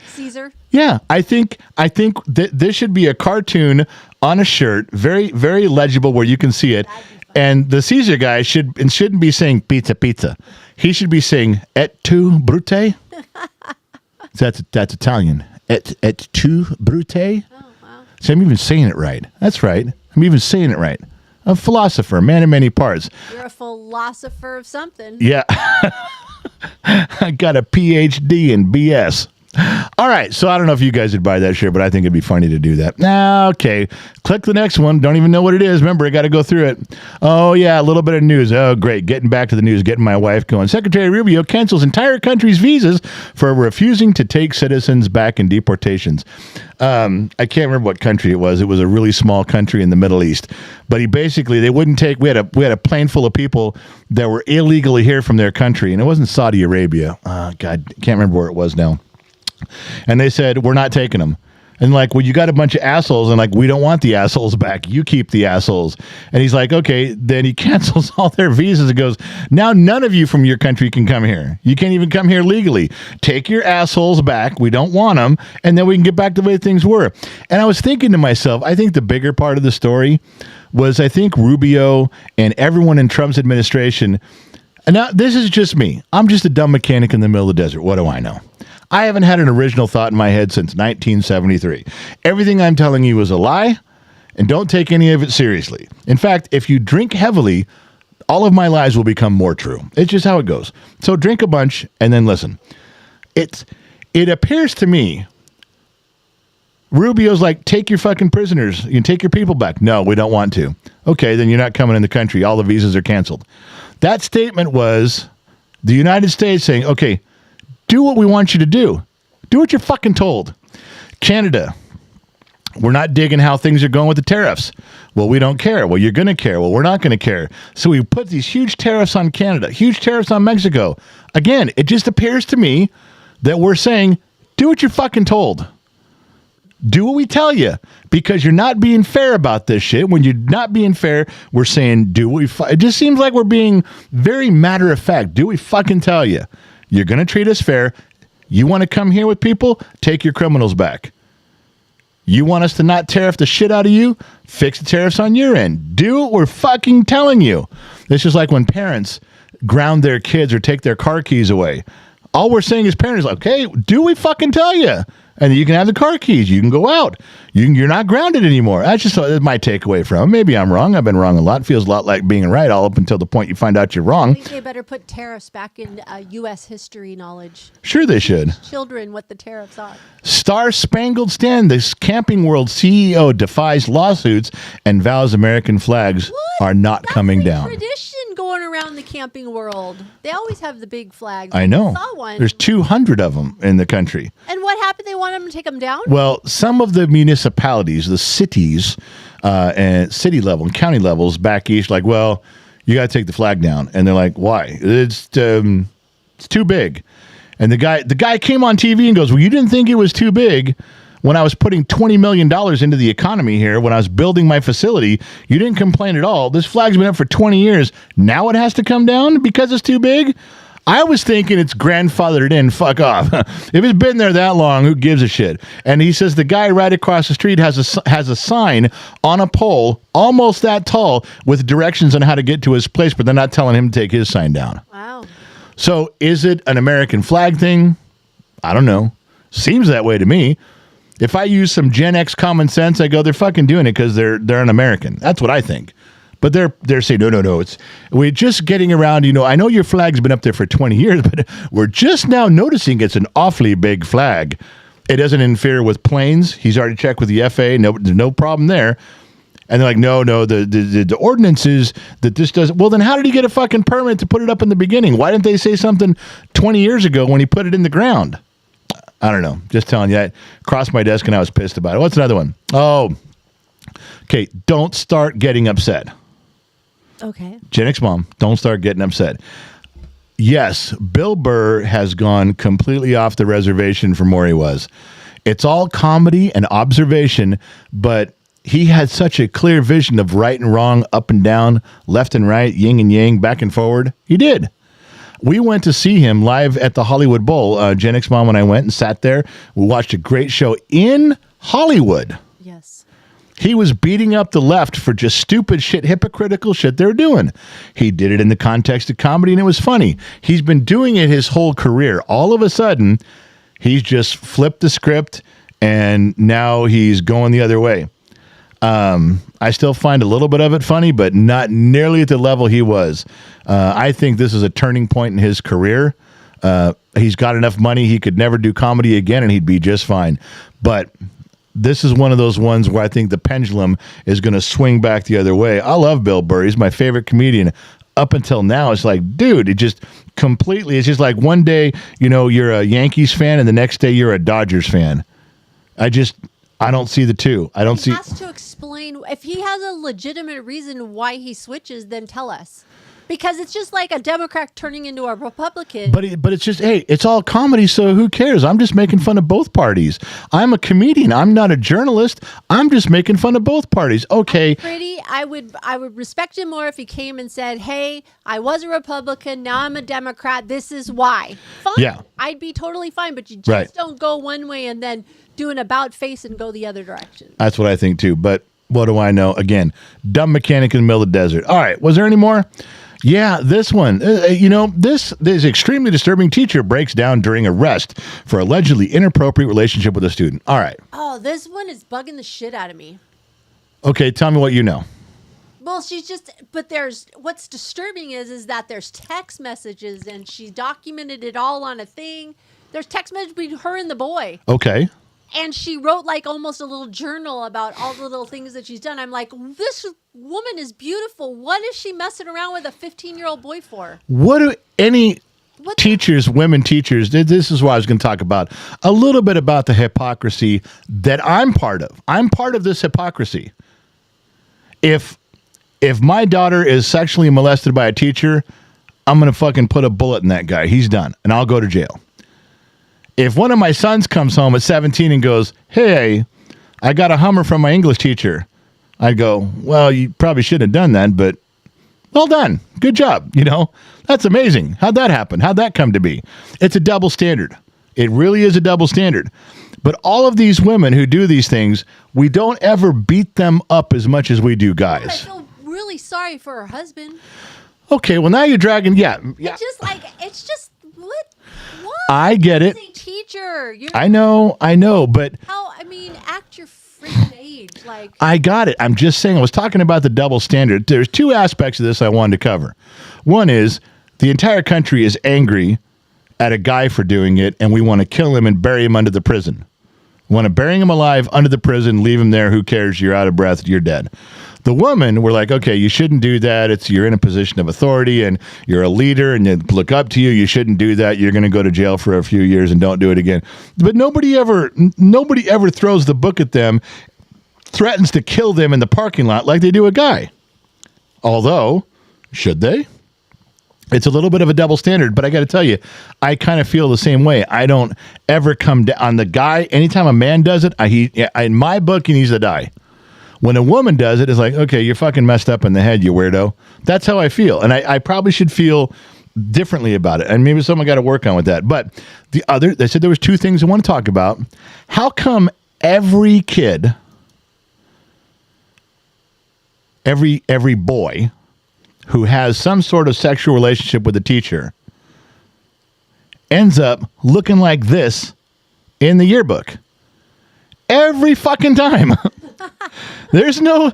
Caesar. Yeah, I think that this should be a cartoon on a shirt, very, very legible where you can see it. And the Caesar guy shouldn't be saying pizza. He should be saying et tu brute. That's Italian. Et tu brute. Oh, wow. So I'm even saying it right. That's right. I'm even saying it right. A philosopher, man of many parts. You're a philosopher of something. Yeah. I got a PhD in BS. All right, so I don't know if you guys would buy that shirt, but I think it'd be funny to do that. Okay, click the next one. Don't even know what it is. Remember, I got to go through it. Oh, yeah, a little bit of news. Oh, great. Getting back to the news, getting my wife going. Secretary Rubio cancels entire country's visas for refusing to take citizens back in deportations. I can't remember what country it was. It was a really small country in the Middle East. But they wouldn't take, we had a plane full of people that were illegally here from their country, and it wasn't Saudi Arabia. God, can't remember where it was now. And they said, we're not taking them. And well, you got a bunch of assholes, and we don't want the assholes back. You keep the assholes. And he's like, okay. Then he cancels all their visas and goes, now none of you from your country can come here. You can't even come here legally. Take your assholes back. We don't want them. And then we can get back to the way things were. And I was thinking to myself, I think the bigger part of the story was I think Rubio and everyone in Trump's administration. And now this is just me. I'm just a dumb mechanic in the middle of the desert. What do I know? I haven't had an original thought in my head since 1973. Everything I'm telling you is a lie, and don't take any of it seriously. In fact, if you drink heavily, all of my lies will become more true. It's just how it goes. So drink a bunch and then listen. It appears to me Rubio's like, take your fucking prisoners. You can take your people back. No, we don't want to. Okay, then you're not coming in the country. All the visas are canceled. That statement was the United States saying, okay, do what we want you to do. Do what you're fucking told. Canada, we're not digging how things are going with the tariffs. Well, we don't care. Well, you're going to care. Well, we're not going to care. So we put these huge tariffs on Canada, huge tariffs on Mexico. Again, it just appears to me that we're saying, do what you're fucking told. Do what we tell you, because you're not being fair about this shit. When you're not being fair, we're saying, do what we... It just seems like we're being very matter of fact. Do what we fucking tell you. You're going to treat us fair. You want to come here with people? Take your criminals back. You want us to not tariff the shit out of you? Fix the tariffs on your end. Do what we're fucking telling you. It's just like when parents ground their kids or take their car keys away. All we're saying as parents is, okay, do what we fucking tell you. And you can have the car keys. You can go out. You're not grounded anymore. That's just my takeaway from it. Maybe I'm wrong. I've been wrong a lot. Feels a lot like being right all up until the point you find out you're wrong. I think they better put tariffs back in U.S. history knowledge. Sure they should. Teach children what the tariffs are. Star Spangled Stan, this Camping World CEO, defies lawsuits and vows American flags are not coming down. Tradition going around the Camping World. They always have the big flags. I know. Saw one. There's 200 of them in the country. And what happened? They want them to take them down? Well, some of the municipalities, the cities, and city level and county levels back east, like, well, you got to take the flag down. And they're like, why? It's too big. And the guy came on TV and goes, well, you didn't think it was too big when I was putting $20 million into the economy here, when I was building my facility. You didn't complain at all. This flag's been up for 20 years. Now it has to come down because it's too big? I was thinking it's grandfathered in. Fuck off. If it's been there that long, who gives a shit? And he says the guy right across the street has a sign on a pole almost that tall with directions on how to get to his place, but they're not telling him to take his sign down. Wow. So is it an American flag thing? I don't know. Seems that way to me. If I use some Gen X common sense, I go, they're fucking doing it because they're an American. That's what I think. But they're saying, no. We're just getting around, I know your flag's been up there for 20 years, but we're just now noticing it's an awfully big flag. It doesn't interfere with planes. He's already checked with the FAA. No, there's no problem there. And they're like, no, the ordinance is that this doesn't. Well, then how did he get a fucking permit to put it up in the beginning? Why didn't they say something 20 years ago when he put it in the ground? I don't know. Just telling you. That crossed my desk and I was pissed about it. What's another one? Oh, okay. Don't start getting upset. Okay. Gen X mom, don't start getting upset. Yes, Bill Burr has gone completely off the reservation from where he was. It's all comedy and observation, but he had such a clear vision of right and wrong, up and down, left and right, yin and yang, back and forward. He did. We went to see him live at the Hollywood Bowl. Gen X mom and I went and sat there. We watched a great show in Hollywood. Yes. He was beating up the left for just stupid shit, hypocritical shit they're doing. He did it in the context of comedy, and it was funny. He's been doing it his whole career. All of a sudden, he's just flipped the script, and now he's going the other way. I still find a little bit of it funny, but not nearly at the level he was. I think this is a turning point in his career. He's got enough money, he could never do comedy again, and he'd be just fine. But this is one of those ones where I think the pendulum is going to swing back the other way. I love Bill Burr. He's my favorite comedian. Up until now, it's like, dude, it just completely, it's just like one day, you're a Yankees fan and the next day you're a Dodgers fan. I don't see the two. He has to explain. If he has a legitimate reason why he switches, then tell us. Because it's just like a Democrat turning into a Republican. But it's just, hey, it's all comedy, so who cares? I'm just making fun of both parties. I'm a comedian. I'm not a journalist. I'm just making fun of both parties. Okay. Freddy, I would respect him more if he came and said, hey, I was a Republican, now I'm a Democrat, this is why. Fine. Yeah. I'd be totally fine, but you just don't go one way and then do an about face and go the other direction. That's what I think too. But what do I know? Again, dumb mechanic in the middle of the desert. All right. Was there any more? Yeah, this one. This extremely disturbing teacher breaks down during arrest for allegedly inappropriate relationship with a student. All right. Oh, this one is bugging the shit out of me. Okay, tell me what you know. Well, what's disturbing is that there's text messages and she documented it all on a thing. There's text messages between her and the boy. Okay. And she wrote like almost a little journal about all the little things that she's done. I'm like, this woman is beautiful. What is she messing around with a 15-year-old boy for? What do any teachers, women teachers, this is what I was going to talk about. A little bit about the hypocrisy that I'm part of. I'm part of this hypocrisy. If my daughter is sexually molested by a teacher, I'm going to fucking put a bullet in that guy. He's done. And I'll go to jail. If one of my sons comes home at 17 and goes, hey, I got a Hummer from my English teacher, I'd go, well, you probably shouldn't have done that, but well done. Good job. You know, that's amazing. How'd that happen? How'd that come to be? It's a double standard. It really is a double standard. But all of these women who do these things, we don't ever beat them up as much as we do guys. I feel really sorry for her husband. Okay, well, now you're dragging, yeah. It's just, what? I get it. He's a teacher. I know, but act your freaking age. I got it. I'm just saying, I was talking about the double standard. There's two aspects of this I wanted to cover. One is the entire country is angry at a guy for doing it, and we want to kill him and bury him under the prison. We want to bury him alive under the prison, leave him there. Who cares? You're out of breath. You're dead. The woman, we're like, okay, you shouldn't do that. You're in a position of authority and you're a leader and they look up to you. You shouldn't do that. You're going to go to jail for a few years and don't do it again. But nobody ever throws the book at them, threatens to kill them in the parking lot like they do a guy. Although, should they? It's a little bit of a double standard, but I got to tell you, I kind of feel the same way. I don't ever come down on the guy. Anytime a man does it, in my book, he needs to die. When a woman does it, it's like, okay, you're fucking messed up in the head, you weirdo. That's how I feel. And I probably should feel differently about it. And maybe someone got to work on with that. But they said there was two things I want to talk about. How come every kid, every boy who has some sort of sexual relationship with a teacher ends up looking like this in the yearbook? Every fucking time. There's no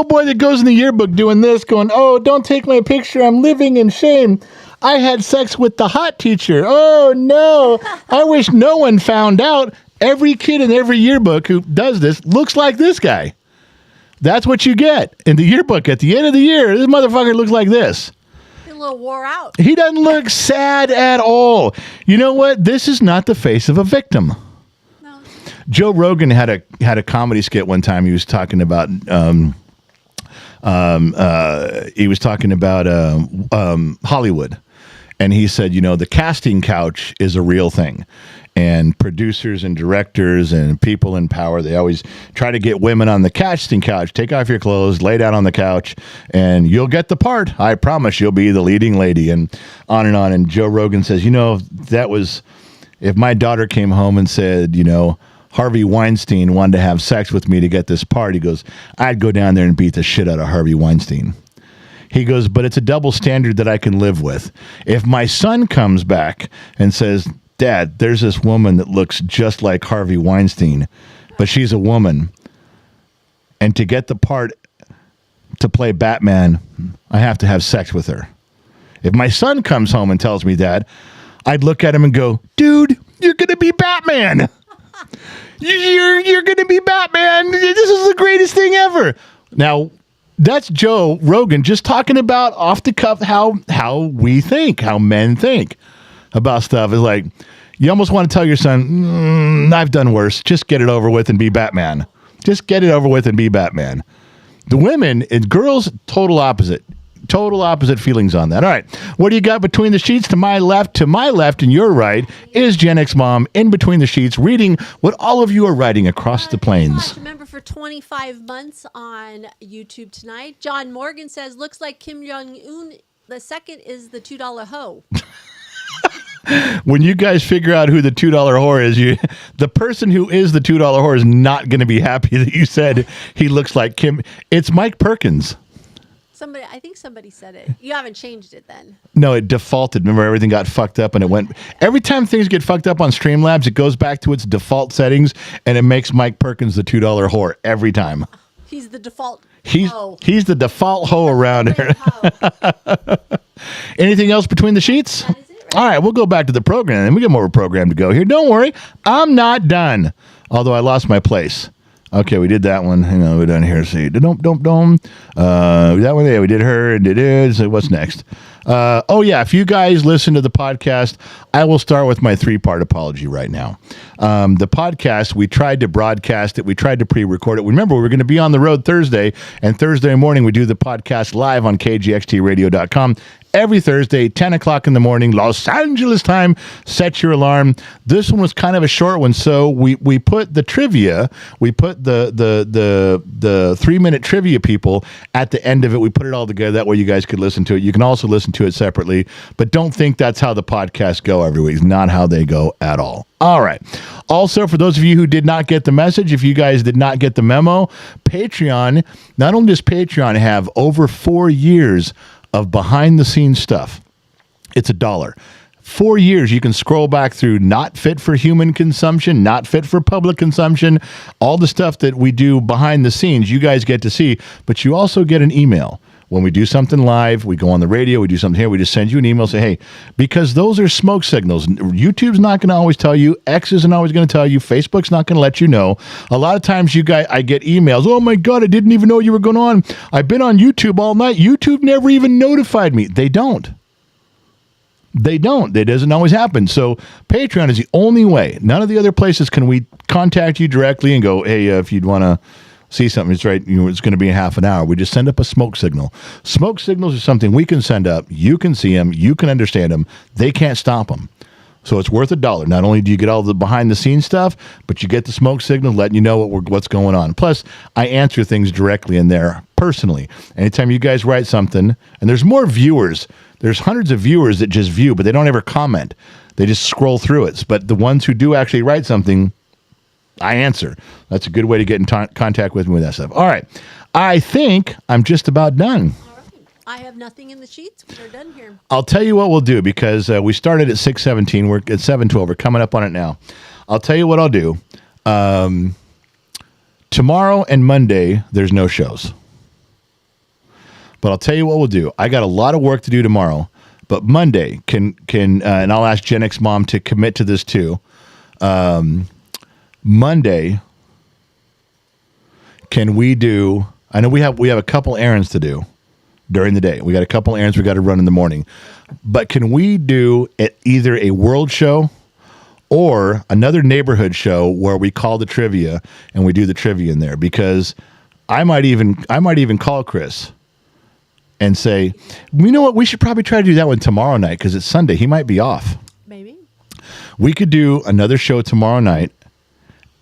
boy that goes in the yearbook doing this, going, oh, don't take my picture. I'm living in shame. I had sex with the hot teacher. Oh, no. I wish no one found out. Every kid in every yearbook who does this looks like this guy. That's what you get in the yearbook. At the end of the year, this motherfucker looks like this. A little wore out. He doesn't look sad at all. You know what? This is not the face of a victim. Joe Rogan had a comedy skit one time. He was talking about Hollywood, and he said, the casting couch is a real thing, and producers and directors and people in power, they always try to get women on the casting couch. Take off your clothes, lay down on the couch, and you'll get the part. I promise you'll be the leading lady, and on and on. And Joe Rogan says, that was if my daughter came home and said, Harvey Weinstein wanted to have sex with me to get this part. He goes, I'd go down there and beat the shit out of Harvey Weinstein. He goes, but it's a double standard that I can live with. If my son comes back and says, Dad, there's this woman that looks just like Harvey Weinstein, but she's a woman. And to get the part to play Batman, I have to have sex with her. If my son comes home and tells me that, I'd look at him and go, dude, you're going to be Batman. You're going to be Batman. This is the greatest thing ever. Now, that's Joe Rogan just talking about off the cuff how we think, how men think about stuff. It's like you almost want to tell your son, I've done worse. Just get it over with and be Batman. Just get it over with and be Batman. The women and girls, total opposite. Total opposite feelings on that. All right. What do you got between the sheets? To my left, and your right is Gen X Mom in between the sheets reading what all of you are writing across the plains. Remember for 25 months on YouTube tonight. John Morgan says, looks like Kim Jong-un the second is the $2 hoe. When you guys figure out who the $2 whore is, the person who is the $2 whore is not going to be happy that you said he looks like Kim. It's Mike Perkins. I think somebody said it. You haven't changed it then. No, it defaulted. Remember, everything got fucked up and it went. Every time things get fucked up on Streamlabs, it goes back to its default settings and it makes Mike Perkins the $2 whore every time. He's the default. He's hoe. he's the default hoe around here. Hoe. Anything else between the sheets? That is it, right? All right, we'll go back to the program, and we got more program to go here. Don't worry, I'm not done. Although I lost my place. Okay, we did that one. We're done here. See, that one. Yeah, we did her and did it. So what's next? If you guys listen to the podcast, I will start with my 3-part apology right now. The podcast, we tried to broadcast it. We tried to pre-record it. Remember, we were going to be on the road Thursday, and Thursday morning we do the podcast live on kgxtradio.com. Every Thursday, 10 o'clock in the morning, Los Angeles time. Set your alarm. This one was kind of a short one, so we put the trivia, we put the 3-minute trivia people at the end of it. We put it all together. That way you guys could listen to it. You can also listen to it separately, but don't think that's how the podcasts go every week. It's not how they go at all. All right. Also, for those of you who did not get the message, if you guys did not get the memo, Patreon, not only does Patreon have over 4 years of behind-the-scenes stuff. It's $1. 4 years, you can scroll back through not fit for human consumption, not fit for public consumption, all the stuff that we do behind the scenes, you guys get to see, but you also get an email. When we do something live, we go on the radio, we do something here, we just send you an email, say, hey, because those are smoke signals. YouTube's not going to always tell you. X isn't always going to tell you. Facebook's not going to let you know. A lot of times I get emails, oh my God, I didn't even know you were going on. I've been on YouTube all night. YouTube never even notified me. They don't. It doesn't always happen. So Patreon is the only way. None of the other places can we contact you directly and go, hey, if you'd want to see something, it's right, it's going to be in half an hour. We just send up a smoke signal. Smoke signals are something we can send up. You can see them. You can understand them. They can't stop them. So it's worth $1. Not only do you get all the behind-the-scenes stuff, but you get the smoke signal letting you know what's going on. Plus, I answer things directly in there personally. Anytime you guys write something, and there's more viewers. There's hundreds of viewers that just view, but they don't ever comment. They just scroll through it. But the ones who do actually write something, I answer. That's a good way to get in contact with me with that stuff. All right. I think I'm just about done. All right. I have nothing in the sheets. We're done here. I'll tell you what we'll do because we started at 6:17. We're at 7:12. We're coming up on it now. I'll tell you what I'll do. Tomorrow and Monday, there's no shows. But I'll tell you what we'll do. I got a lot of work to do tomorrow. But Monday, and I'll ask Gen X Mom to commit to this too. Monday, can we do? I know we have a couple errands to do during the day. We got a couple errands we got to run in the morning, but can we do either a world show or another neighborhood show where we call the trivia and we do the trivia in there? Because I might even call Chris and say, you know what, we should probably try to do that one tomorrow night because it's Sunday. He might be off. Maybe we could do another show tomorrow night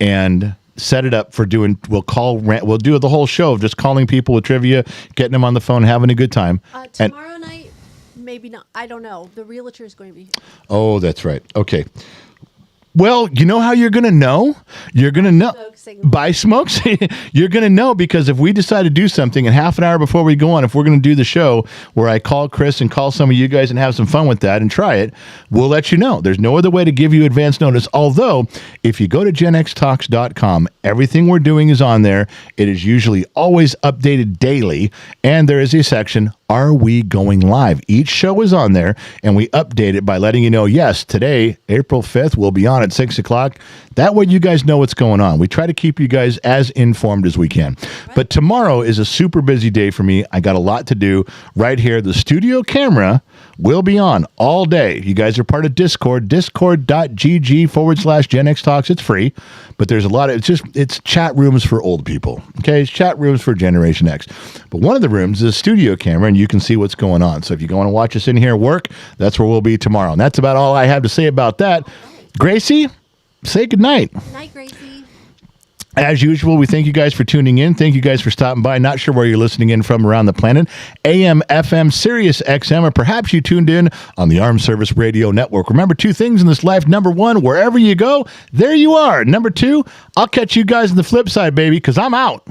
and set it up for doing. We'll do the whole show of just calling people with trivia, getting them on the phone, having a good time. Tomorrow night, maybe not. I don't know. The realtor is going to be here. Oh, that's right. Okay. Well, you know how you're going to know? You're going to know by smoke signal. You're going to know because if we decide to do something and half an hour before we go on, if we're going to do the show where I call Chris and call some of you guys and have some fun with that and try it, we'll let you know. There's no other way to give you advance notice. Although, if you go to genxtalks.com, everything we're doing is on there. It is usually always updated daily, and there is a section, Are We Going Live? Each show is on there, and we update it by letting you know, yes, today, April 5th, we'll be on at 6 o'clock. That way you guys know what's going on. We try to keep you guys as informed as we can. Right. But tomorrow is a super busy day for me. I got a lot to do right here. The studio camera will be on all day. You guys are part of Discord, discord.gg/Gen X Talks. It's free, but there's a lot of, it's chat rooms for old people. Okay. It's chat rooms for Generation X. But one of the rooms is a studio camera and you can see what's going on. So if you want to watch us in here work, that's where we'll be tomorrow. And that's about all I have to say about that. Gracie, say goodnight. Good night, Gracie. As usual, we thank you guys for tuning in. Thank you guys for stopping by. Not sure where you're listening in from around the planet. AM, FM, Sirius XM, or perhaps you tuned in on the Armed Service Radio Network. Remember 2 things in this life. Number 1, wherever you go, there you are. Number 2, I'll catch you guys on the flip side, baby, because I'm out.